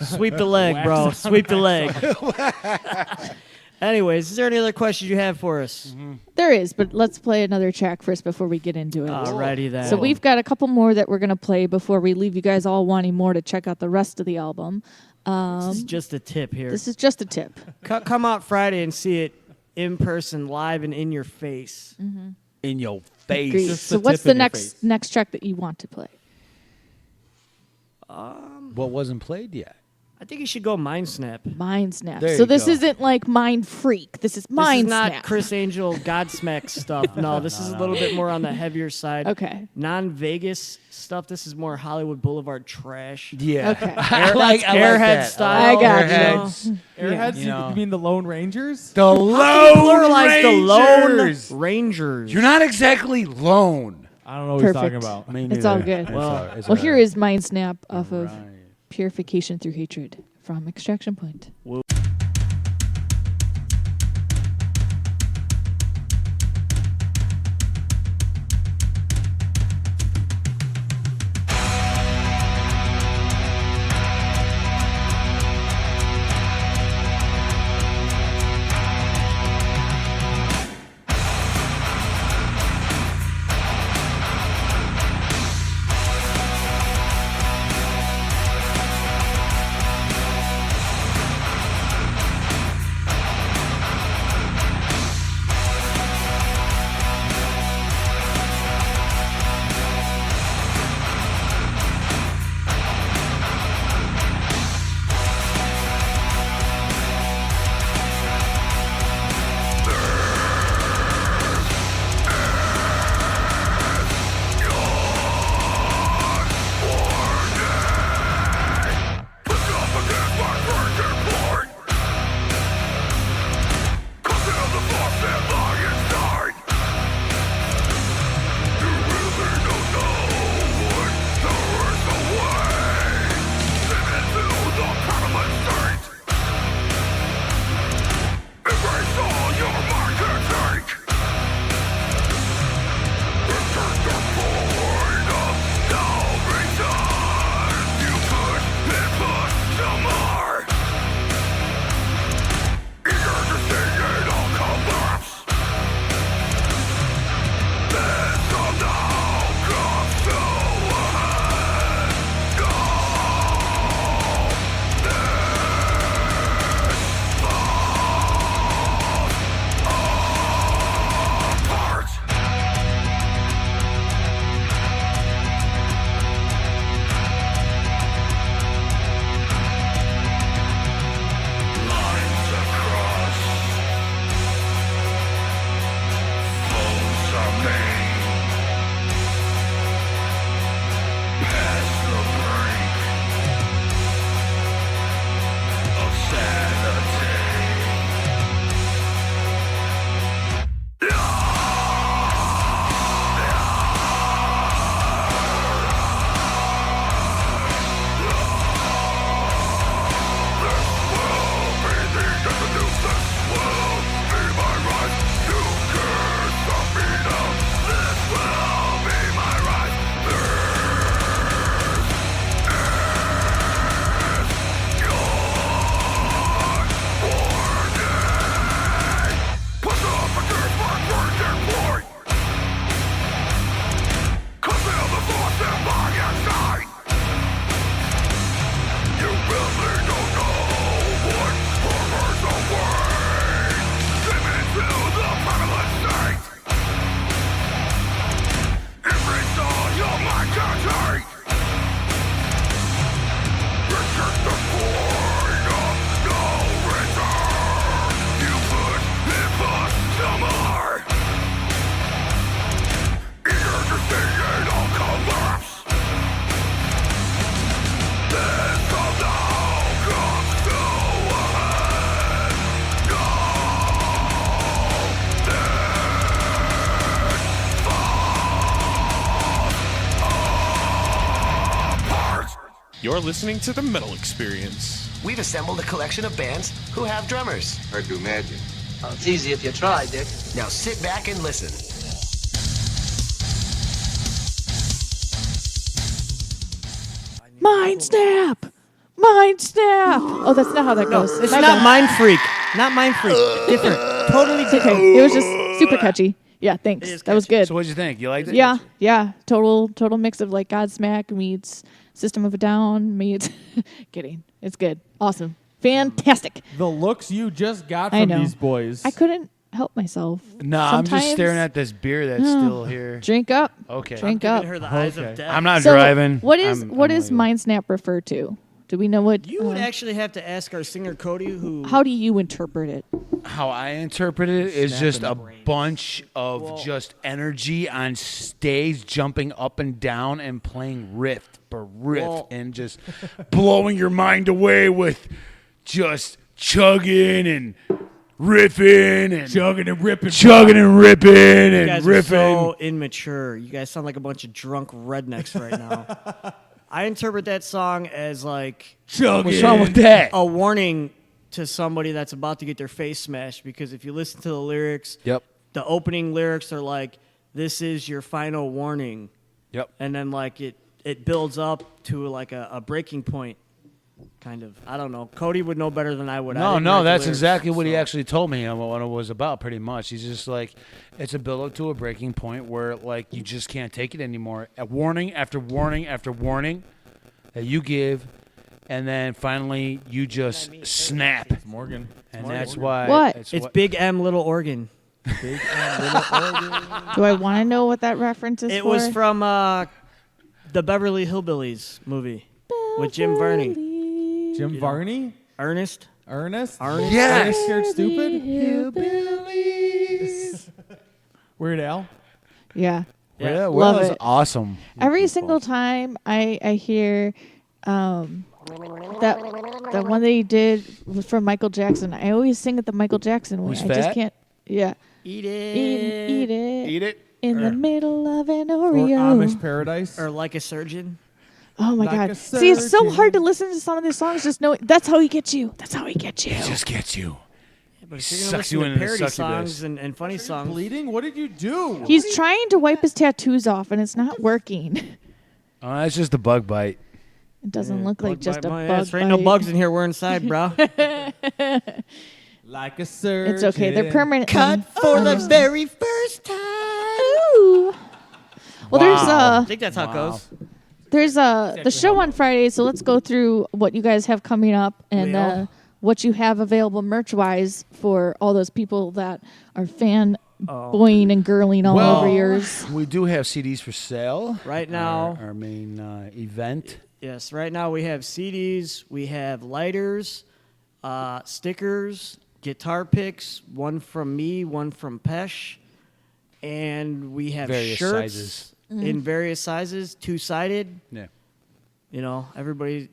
Sweep the leg, bro. Wax on, Sweep the wax leg. Anyways, is there any other questions you have for us? There is, but let's play another track first before we get into it. Alrighty then. So we've got a couple more that we're gonna play before we leave you guys all wanting more to check out the rest of the album. This is just a tip here. This is just a tip. Come out Friday and see it in person, live and in your face. In your Agreed. face. Just So the what's tip the in your next track that you want to play? What wasn't played yet? I think you should go Mind Snap. Mind Snap. There So you this go. isn't like Mind Freak. This is Mind This is not Snap. Chris Angel Godsmack stuff. No, this is a little bit more on the heavier side. Okay. Non-Vegas stuff. This is more Hollywood Boulevard trash. Yeah. Okay. I like Airhead that. style. I got Airheads. you. Airheads? You know. You mean the Lone Rangers? The How can you Lone pluralize the Rangers. Lone Rangers. You're not exactly lone. I don't know what he's talking Perfect. about. Me It's all neither. good. It's Well, here alright. is Mind Snap off of Purification Through Hatred from Extraction Point. You're listening to The Metal Experience. We've assembled a collection of bands who have drummers. I do magic. Well, it's easy if you try, Dick. Now sit back and listen. Mind snap! Mind snap! Oh, that's not how that goes. It's My not bad. Mind Freak. Not Mind Freak. Different. Totally It's different. okay. It was just super catchy. Yeah, thanks. That was good. So what'd you think? You liked it? Yeah, yeah. Total mix of like Godsmack meets System of a Down meets. Kidding. It's good. Awesome. Fantastic. The looks you just got I from know. these boys. I couldn't help myself. No, I'm just Sometimes- staring at this beer that's Oh. still here. Drink up. Okay. Drink I'm up. giving her the eyes of death. I'm not So driving. What is I'm what does leaving. Mind Snap refer to? Do we know what? You would actually have to ask our singer Cody, who. How do you interpret it? How I interpret it is Snap just in the a bunch of just energy on stage, jumping up and down and playing riff for riff, Well- and just blowing your mind away with just chugging and riffing and chugging and ripping, chugging and ripping You and guys riffing. are so immature. You guys sound like a bunch of drunk rednecks right now. I interpret that song as like What's wrong with that? A warning to somebody that's about to get their face smashed. Because if you listen to the lyrics, Yep. the opening lyrics are like, "This is your final warning." Yep. And then like it builds up to like a breaking point. Kind of. I don't know. Cody would know better than I would. I No, didn't no, write the that's lyrics, exactly what he so. actually told me and what it was about, pretty much. He's just like, it's a build up to a breaking point where, like, you just can't take it anymore. A warning after warning after warning that you give, and then finally you just snap. Morgan. And that's why. What? It's Big M, Little Organ. Big M, Little Organ. Do I want to know what that reference is It for? was from the Beverly Hillbillies movie with Jim Varney. Jim Varney? Ernest? Ernest? Yes. Ernest Scared Stupid? Weird Al? Yeah. Yeah, Love was it. awesome. Every single time I hear that one that he did was from Michael Jackson, I always sing it the Michael Jackson way. Who's I just fat? can't. Yeah. Eat it. Eat it. Eat it. In the middle of an Or Oreo. Amish Paradise? Or Like a Surgeon. Oh my Like God! a See, it's so surgeon. hard to listen to some of these songs. Just know that's how he gets you. That's how he gets you. He just gets you. But if you're gonna Sucks you listen into to the parody succubus. songs and funny songs, Bleeding? What did you do? He's trying to wipe his tattoos off, and it's not working. Oh, that's just a bug bite. It doesn't look like just a bug There ain't no bite. bugs in here. We're inside, bro. Like a surgeon. It's okay. They're permanently Cut for the understood. very first time. Ooh. Well, I think that's how it goes. there's the show on Friday, so let's go through what you guys have coming up and Leo? what you have available merch-wise for all those people that are boying and girling all over yours. We do have CDs for sale. Right now. Our main event. Yes, right now we have CDs, we have lighters, stickers, guitar picks, one from me, one from Pesh, and we have Various shirts sizes. in various sizes, two-sided. Yeah. You know, everybody,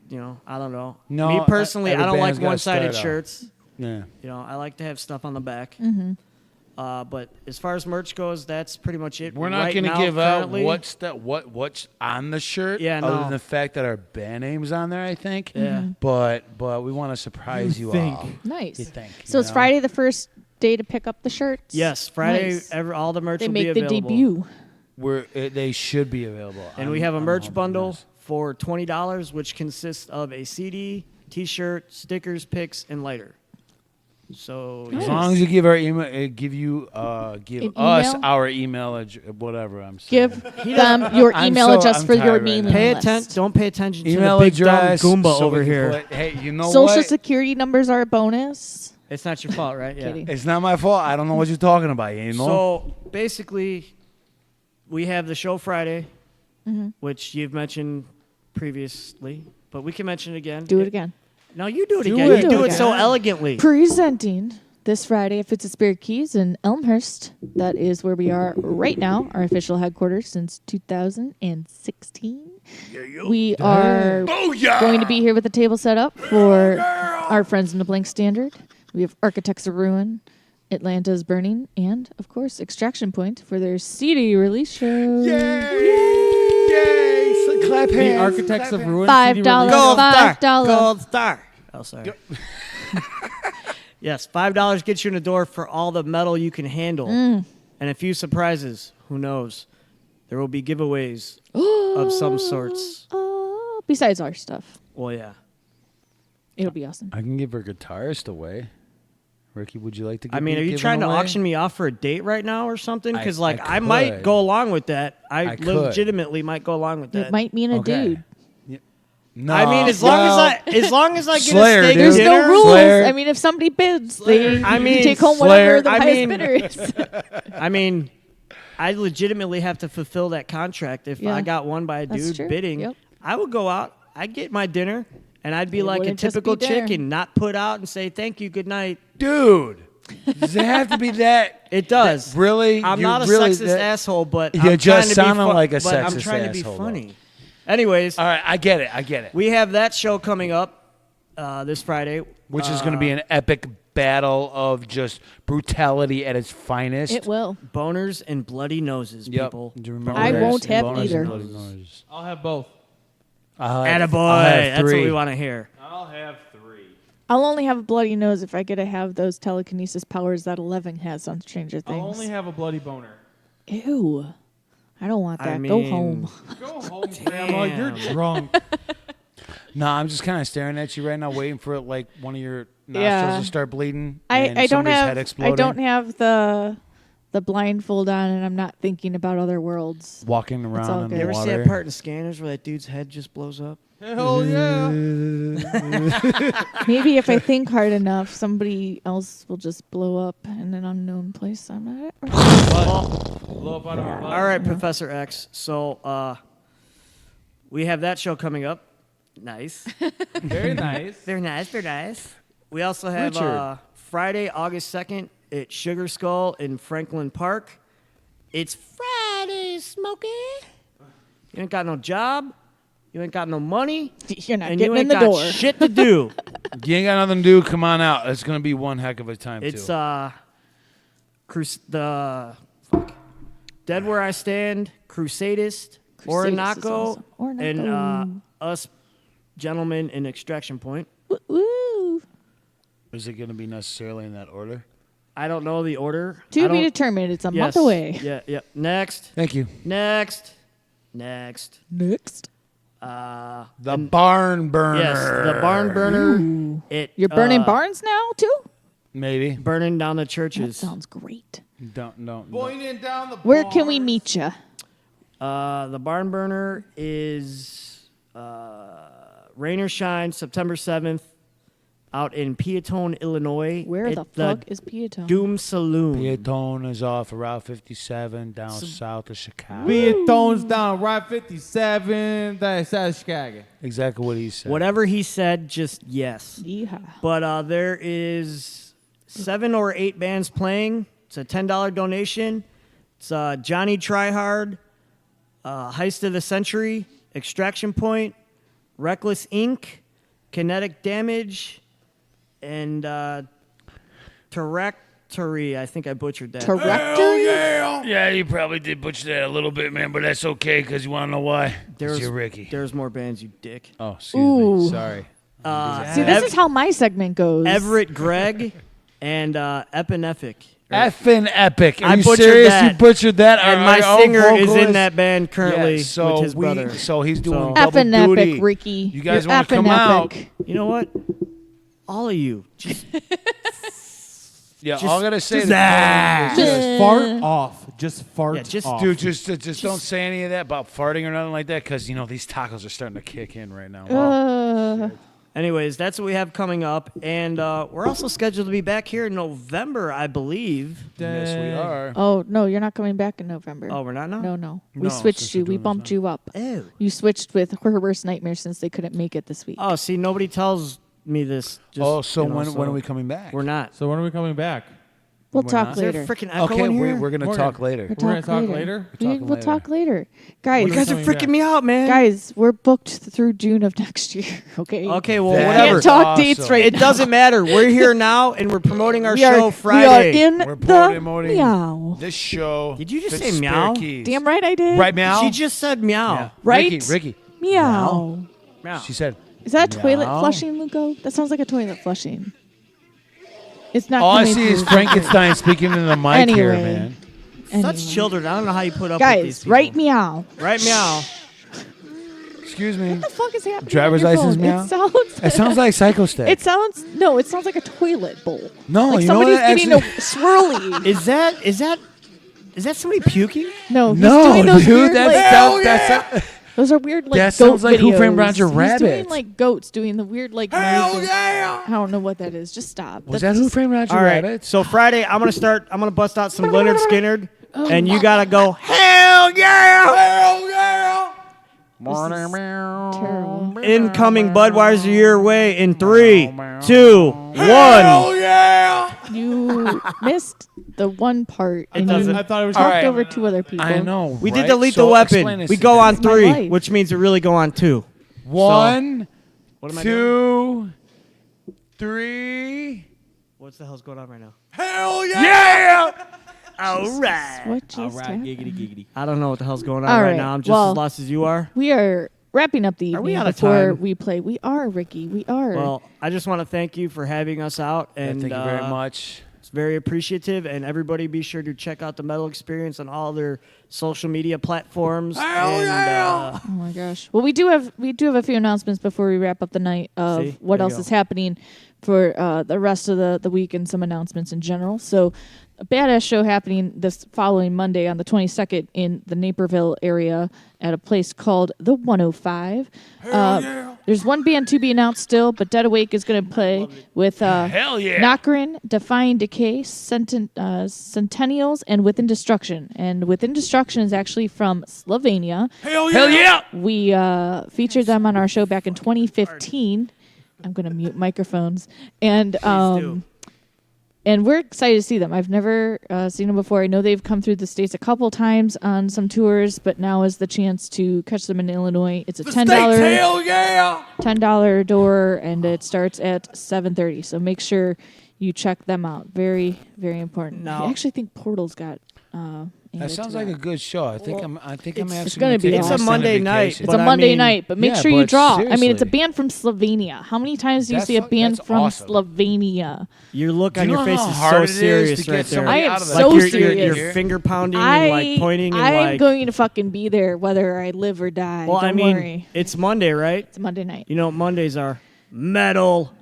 I don't know. No, me personally, I every don't like band's gotta one-sided start out. shirts. Yeah. You know, I like to have stuff on the back. Mm-hmm. But as far as merch goes, that's pretty much it. We're not right going to now, give out currently. what's on the shirt. Yeah, other no. than the fact that our band name's on there, I think. Yeah. Mhm. But we want to surprise you think. all. Nice. You think? So it's Friday the first day to pick up the shirts. Yes, Friday. Nice. All the merch They will make be the available. debut. They should be available. And we have a merch bundle for $20, which consists of a CD, T-shirt, stickers, picks, and lighter. So As long as you give our email, give An us email? our email address, whatever. I'm saying. Give them your email address for your mailing Pay list. attention. Don't pay attention Email to the big address. dumb Goomba so over we can here. put- hey, you know Social what? security numbers are a bonus. It's not your fault, right? Yeah. Kidding. It's not my fault. I don't know what you're talking about. You know. So basically, we have the show Friday, Mhm. which you've mentioned previously, but we can mention it again. Do it again. No, you do it Do again. it You do it again. so elegantly. Presenting this Friday at Fits at Spirit Keys in Elmhurst. That is where we are right now, our official headquarters since 2016. We are going to be here with the table set up for our friends in the Blank Standard. We have Architects of Ruin, Atlanta's Burning, and, of course, Extraction Point for their CD release show. Yay! Clap The hands. Architects Clap of hands. Ruin. $5. CD release. $5. Gold star. Oh, sorry. Yes, $5 gets you in the door for all the metal you can handle. And a few surprises. Who knows? There will be giveaways of some sorts. Besides our stuff. Well, yeah. It'll be awesome. I can give her guitarist away. Ricky, would you like to? I mean, are you trying to auction me off for a date right now or something? Because I could. might go along with that. I could. legitimately might go along with that. It might mean a dude. No, I mean, as long as I get Slayer, a steak There's dinner, no rules. Slayer. I mean, if somebody bids, they I mean, take home Slayer. whatever the highest bidder is. I mean, I legitimately have to fulfill that contract. If Yeah. I got one by a That's dude true. bidding, Yep. I would go out, I'd get my dinner, and I'd be It like a wouldn't just typical be chick dinner. and not put out and say thank you, good night. Dude, does it have to be that? It does. Really? I'm You're not a really sexist that- asshole, but You I'm just trying to be sounded like a but I'm sexist trying to be asshole, funny. Anyways, All right, I get it. we have that show coming up this Friday. Which is going to be an epic battle of just brutality at its finest. It will. Boners and bloody noses, Yep. people. Do you remember I that? won't have Boners and either. bloody noses. I'll have both. I'll have Attaboy. That's what three. we want to hear. I'll have 3. I'll only have a bloody nose if I get to have those telekinesis powers that Eleven has on Stranger Things. I'll only have a bloody boner. Ew. I don't want that. I Go mean- home. Go home, Grandma. You're drunk. No, I'm just kind of staring at you right now, waiting for like one of your nostrils Yeah. to start bleeding. I and don't somebody's head have exploding. I don't have the blindfold on, and I'm not thinking about other worlds. Walking all around in good. the You ever see water. that part in Scanners where that dude's head just blows up? Hell yeah. Maybe if I think hard enough, somebody else will just blow up in an unknown place. I'm not. Blow up out of my butt. All right, Professor X. So we have that show coming up. Nice. Very nice. Very nice. Very nice. We also have Richard. Friday, August 2nd at Sugar Skull in Franklin Park. It's Friday, Smokey. You ain't got no job. You ain't got no money. You're not and getting you in ain't the got door. shit to do. You ain't got nothing to do. Come on out. It's gonna be one heck of a time It's too. Dead Where I Stand, Crusadist, Crusadist is Orinoco, awesome. and Orinoco. us gentlemen in Extraction Point. Woo. Is it gonna be necessarily in that order? I don't know the order. To I be don't- determined. It's a Yes. month away. Yeah. Next. Thank you. Next. Next. The barn burner. Yes, the barn burner. You're burning barns now too? Maybe. Burning down the That churches. sounds great. Don't. Boiling down the Where can we meet you? The barn burner is Rain or Shine, September 7th, out in Peatone, Illinois. Where at the fuck is Peatone? Doom Saloon. Peatone is off Route 57 down south of Chicago. Peatone's down Route 57. That's out of Chicago. Exactly what he said. Whatever he said, just yes. Yeehaw. But there is 7 or 8 bands playing. It's a $10 donation. It's Johnny Tryhard, Heist of the Century, Extraction Point, Reckless Inc., Kinetic Damage, and Terractory. I think I butchered that. Terractory? Yeah, you probably did butcher that a little bit, man, but that's okay because you want to know why? There's You're Ricky. There's more bands, you dick. Oh, excuse Ooh. me. Sorry. See, this is how my segment goes. Everett Gregg and Epinephic. Effing epic. Are I you butchered serious? that. You butchered that? And Our my own singer is in vocalist? that band currently Yeah, so with his brother. So he's doing So- double Effing duty. epic, Ricky. You guys You're want to come effing out? epic. You know what? All of you. Just Yeah, Just- all I gotta say just- is Just fart off. Just fart Yeah, just- off. dude, just don't say any of that about farting or nothing like that, because you know these tacos are starting to kick in right now. Anyways, that's what we have coming up. And we're also scheduled to be back here in November, I believe. Yes, we are. Oh, no, you're not coming back in November. Oh, we're not now? No. We No, switched since you. we're We doing this bumped now. you up. Oh. You switched with Her Worst Nightmare since they couldn't make it this week. Oh, see, nobody tells me this. Just, Oh, so you know, when are we coming back? We're not. So when are we coming back? We'll We're talk not? Is there later. a freaking echo Okay, in here? we're gonna talk later. We'll gonna talk talk later. later? We'll talk later. Guys, You guys are freaking me out, man. Guys, we're booked through June of next year, okay? Okay, well, That whatever. Can't talk awesome. dates right It now. doesn't matter. We're here now, and we're promoting our We show are, Friday. We are in We're the promoting meow. this show. Did you just Fits say Spare meow? Keys. Damn right I did. Right, meow? She just said meow. Yeah. Right? Ricky, Meow. Meow. She said. Is that a toilet meow. flushing, Luco? That sounds like a toilet flushing. It's not. All I coming see is through. Frankenstein speaking into the mic here, Anyway. man. Such children. I don't know how you put up with these Guys, people. right meow. Right meow. Excuse me. What the fuck is happening? Driver's on your license phone? meow? It It sounds like Psycho Stick. It sounds it sounds like a toilet bowl. No, like you know somebody's what? getting a swirly. Is that somebody puking? No, he's No, doing those dude, weird, that's those are weird like That goat sounds like Who videos. Framed Roger He's Rabbit. doing like goats doing the weird like noises. I don't know what that is. Just stop. Was That's that Who just- Framed Roger All right. Rabbit? So Friday, I'm gonna bust out some Leonard Skinner, Oh. and you gotta go. Hell yeah! Hell yeah! Terrible. Incoming Budweiser your way in 3, 2, 1. yeah! You missed the one part, and doesn't- you I thought it was- talked All right. over two other people. I know. We did right? the lethal So explain weapon. this We to go me. on It's my 3, life. which means we really go on 2. 1, What am I 2, 3. What's the hell's going on right now? Hell yeah! All right. What just happened? Giggity. I don't know what the hell's going on All right right, now. I'm just well- as lost as you are. We are wrapping up the Are we evening out of before time? we play. We are, Ricky. We are. Well, I just want to thank you for having us out, and Thank you very much. It's very appreciative, and everybody be sure to check out the Metal Experience on all their social media platforms. oh my gosh. Well, we do have a few announcements before we wrap up the night of See? what There you else go. is happening for the rest of the week and some announcements in general. So, a badass show happening this following Monday on the 22nd in the Naperville area at a place called the 105. There's one band to be announced still, but Dead Awake is going to play with Hell yeah. Nocturne, Defying Decay, Centennials, and Within Destruction. And Within Destruction is actually from Slovenia. Hell yeah! We featured them on our show back in 2015. I'm going to mute microphones. And do. and we're excited to see them. I've never seen them before. I know they've come through the States a couple times on some tours, but now is the chance to catch them in Illinois. It's a $10 Hell yeah! $10 door, and it starts at 7:30. So make sure you check them out. Very, very important. Now- I actually think Portal's got. That added sounds to like that. a good show. I think I'm actually gonna be take awesome. It's a Monday night. vacation. It's But a I Monday mean- night, but make Yeah, sure you but draw. I mean, it's a seriously. band from Slovenia. How many times do you That's see a fu- band that's from awesome. Slovenia? Your look Do on you your know face how is hard so it is serious to get right there. somebody I am out of so that? Like you're serious. finger pounding and like pointing and I'm like. going to fucking be there whether I live or die. Well, Don't I mean, worry. it's Monday, right? It's Monday night. You know what Mondays are? Metal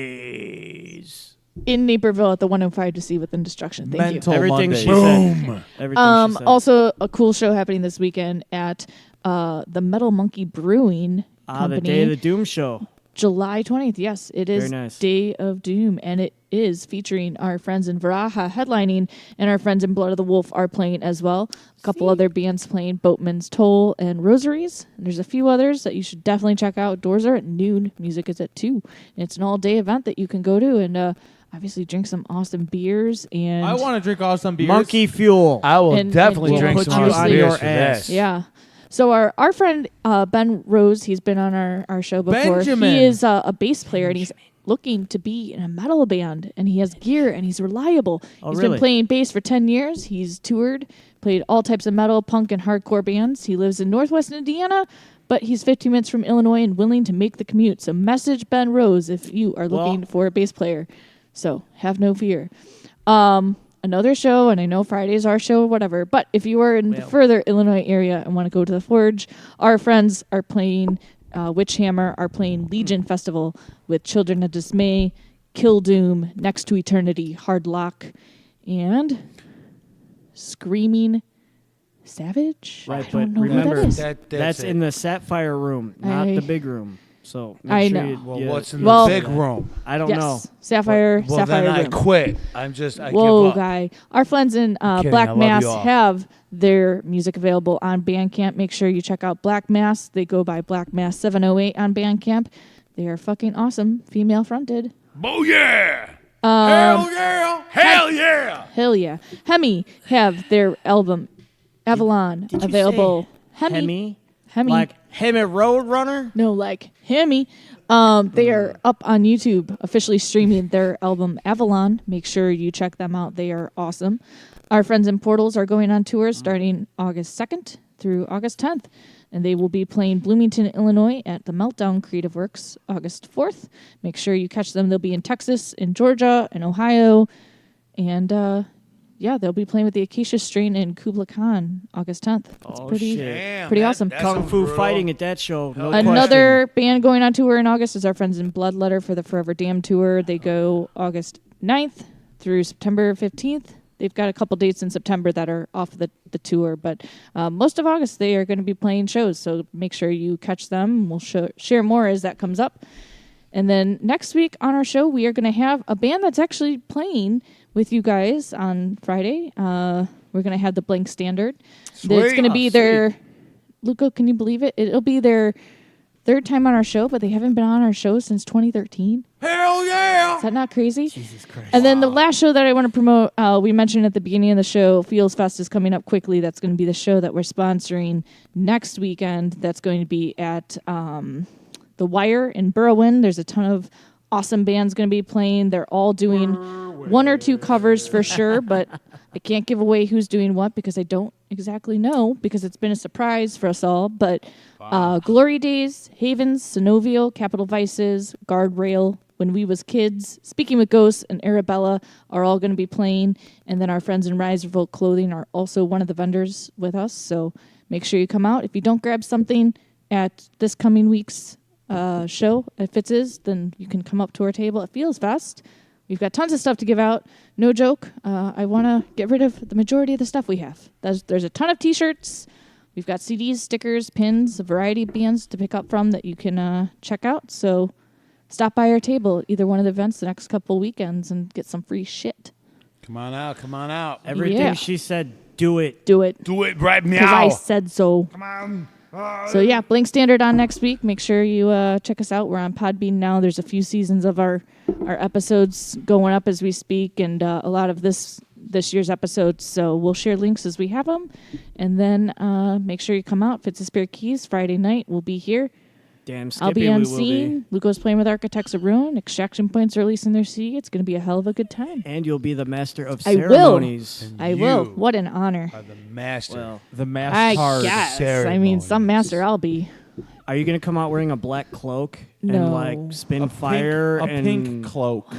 Mondays. In Naperville at the 105 to see Within Destruction. Thank Mental you. Everything Mondays. she said. Everything she said. Also, a cool show happening this weekend at the Metal Monkey Brewing Company. The Day of the Doom show. July 20th. Yes, it is Very nice. Day of Doom, and it is featuring our friends in Varaha headlining, and our friends in Blood of the Wolf are playing as well. A couple other bands playing, Boatman's Toll and Rosaries. And there's a few others that you should definitely check out. Doors are at noon. Music is at 2. And it's an all-day event that you can go to and obviously drink some awesome beers. And I want to drink awesome beers. Monkey Fuel. I will And- definitely and drink put some you of on those beers your for ass. this. Yeah. So our friend Ben Rose, he's been on our show before. Benjamin. He is a bass player, and he's looking to be in a metal band, and he has gear, and he's reliable. Oh, He's really? been playing bass for 10 years. He's toured, played all types of metal, punk, and hardcore bands. He lives in Northwest Indiana, but he's 15 minutes from Illinois and willing to make the commute. So message Ben Rose if you are looking for a bass player. So have no fear. Another show, and I know Friday's our show or whatever, but if you are in the further Illinois area and want to go to the Forge, our friends are playing, Witchhammer are playing Legion Festival with Children of Dismay, Kill Doom, Next to Eternity, Hard Lock, and Screaming Savage? Right, I but don't know remember, who that is. that's in the Sapphire room, not the big room. So make I sure know. You, Well, you- what's in Well- the big room? I don't Yes. know. Sapphire, Well, Sapphire then I room. quit. I Whoa, give up. guy. Our friends in kidding, I Black love Mass you all. have their music available on Bandcamp. Make sure you check out Black Mass. They go by Black Mass 708 on Bandcamp. They are fucking awesome, female fronted. Oh yeah! Hell yeah! Hell yeah! Hell yeah. Hemi have their album Avalon Did you available. say Hemi? Hemi. Like Hemi Road Runner? No, like Hemi. They are up on YouTube, officially streaming their album Avalon. Make sure you check them out. They are awesome. Our friends in Portals are going on tour starting August 2nd through August 10th. and they will be playing Bloomington, Illinois at the Meltdown Creative Works August 4th. Make sure you catch them. They'll be in Texas, in Georgia, in Ohio, and they'll be playing with the Acacia Strain in Kubla Khan August 10th. It's pretty awesome. Kung Fu fighting at that show. No Another band going on tour in August is our friends in Bloodletter for the Forever Damned tour. They go August 9th through September 15th. They've got a couple dates in September that are off the tour, but most of August they are going to be playing shows, so make sure you catch them. We'll share more as that comes up. And then next week on our show, we are going to have a band that's actually playing with you guys on Friday. We're going to have the Blank Standard. It's going to be their... Luco, can you believe it? It'll be their third time on our show, but they haven't been on our show since 2013. Hell yeah! Is that not crazy? Jesus Christ. And then the last show that I want to promote, we mentioned at the beginning of the show, Feels Fest is coming up quickly. That's going to be the show that we're sponsoring next weekend. That's going to be at The Wire in Berwyn. There's a ton of awesome bands going to be playing. They're all doing one or two covers for sure, but I can't give away who's doing what because I don't exactly know because it's been a surprise for us all. But Glory Days, Havens, Synovial, Capital Vices, Guardrail, When We Was Kids, Speaking with Ghosts, and Arabella are all going to be playing. And then our friends in Rise Revolt Clothing are also one of the vendors with us. So make sure you come out. If you don't grab something at this coming week's show at Fitz's, then you can come up to our table at Feels Fest. We've got tons of stuff to give out. No joke. I want to get rid of the majority of the stuff we have. There's a ton of T-shirts. We've got CDs, stickers, pins, a variety of bands to pick up from that you can check out. So stop by our table, either one of the events the next couple weekends, and get some free shit. Come on out. Come on out. Everything she said, do it. Do it. Do it right now. Because I said so. Come on. So yeah, Blank Standard on next week. Make sure you check us out. We're on Podbean now. There's a few seasons of our episodes going up as we speak, and a lot of this year's episodes. So we'll share links as we have them, and then make sure you come out. Fitz Spirit Keys Friday night. We'll be here. Damn, Skippy, I'll be we will emceeing. Luco's playing with Architects of Ruin. Extraction Points are releasing their CD. It's going to be a hell of a good time. And you'll be the master of I ceremonies. will. I will. What an honor. The master. Well, the I guess. I mean, some master I'll be. Are you going to come out wearing a black cloak No. and like spin fire? A and pink cloak.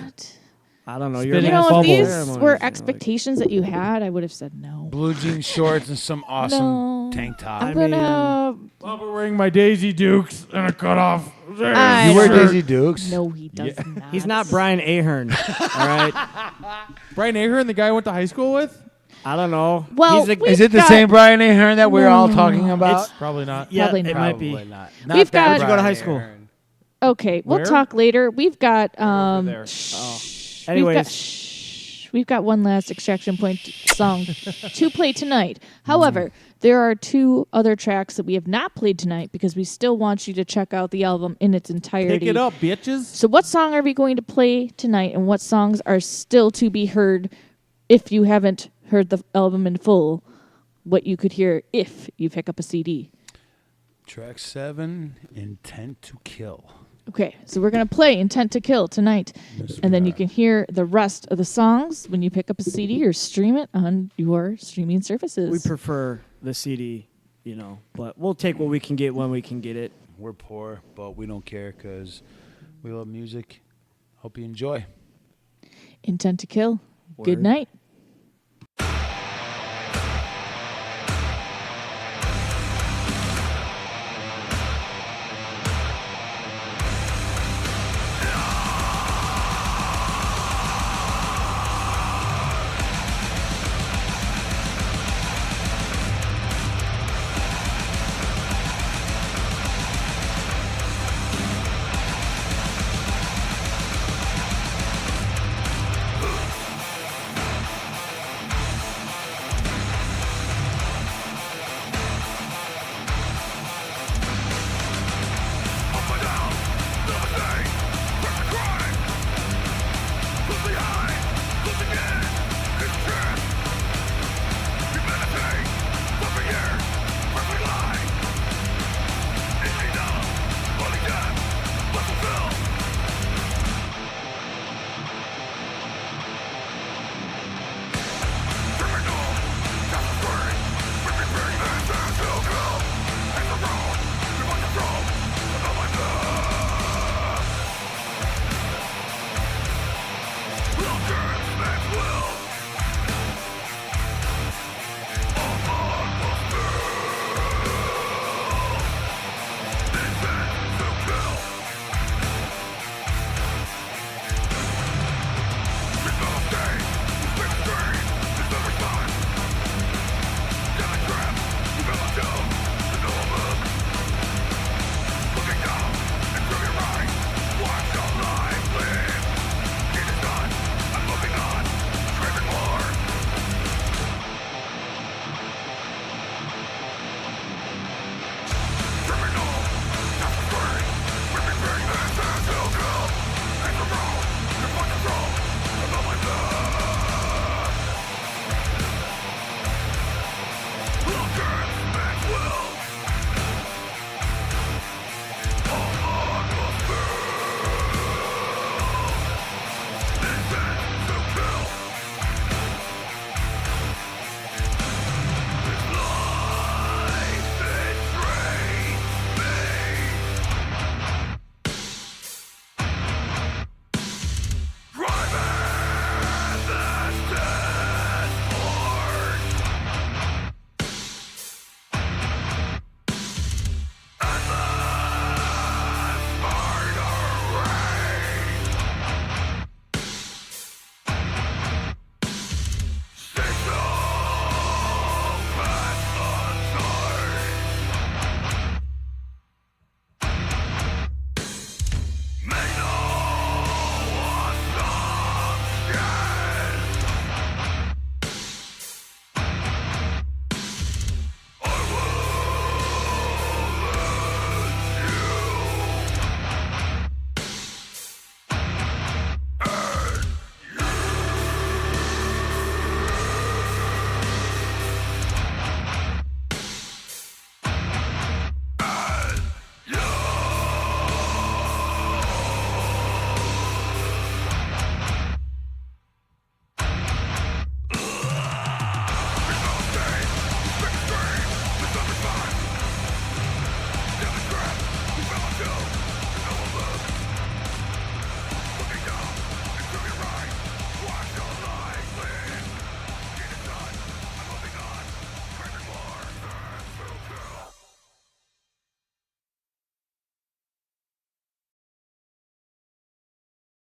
I don't know. You know, if these were expectations that you had, I would have said no. Blue jean shorts and some awesome tank top. I'm gonna. I'll be wearing my Daisy Dukes and a cutoff. You wear Daisy Dukes? No, he does not. He's not Brian Ahern. All right. Brian Ahern, the guy I went to high school with? I don't know. Well, is it the same Brian Ahern that we're all talking about? Probably not. Yeah, Probably it not. might be. Not We've that got- Where'd you go to Brian high school? Ahern. Okay, we'll Where? talk later. We've got there. Anyways. we've got one last Extraction Point song to play tonight. However, there are two other tracks that we have not played tonight because we still want you to check out the album in its entirety. Pick it up, bitches. So what song are we going to play tonight, and what songs are still to be heard if you haven't heard the album in full, what you could hear if you pick up a CD? Track 7, Intent to Kill. Okay, so we're going to play Intent to Kill tonight, and then you can hear the rest of the songs when you pick up a CD or stream it on your streaming services. We prefer the CD, you know, but we'll take what we can get when we can get it. We're poor, but we don't care because we love music. Hope you enjoy. Intent to Kill. Word. Good night.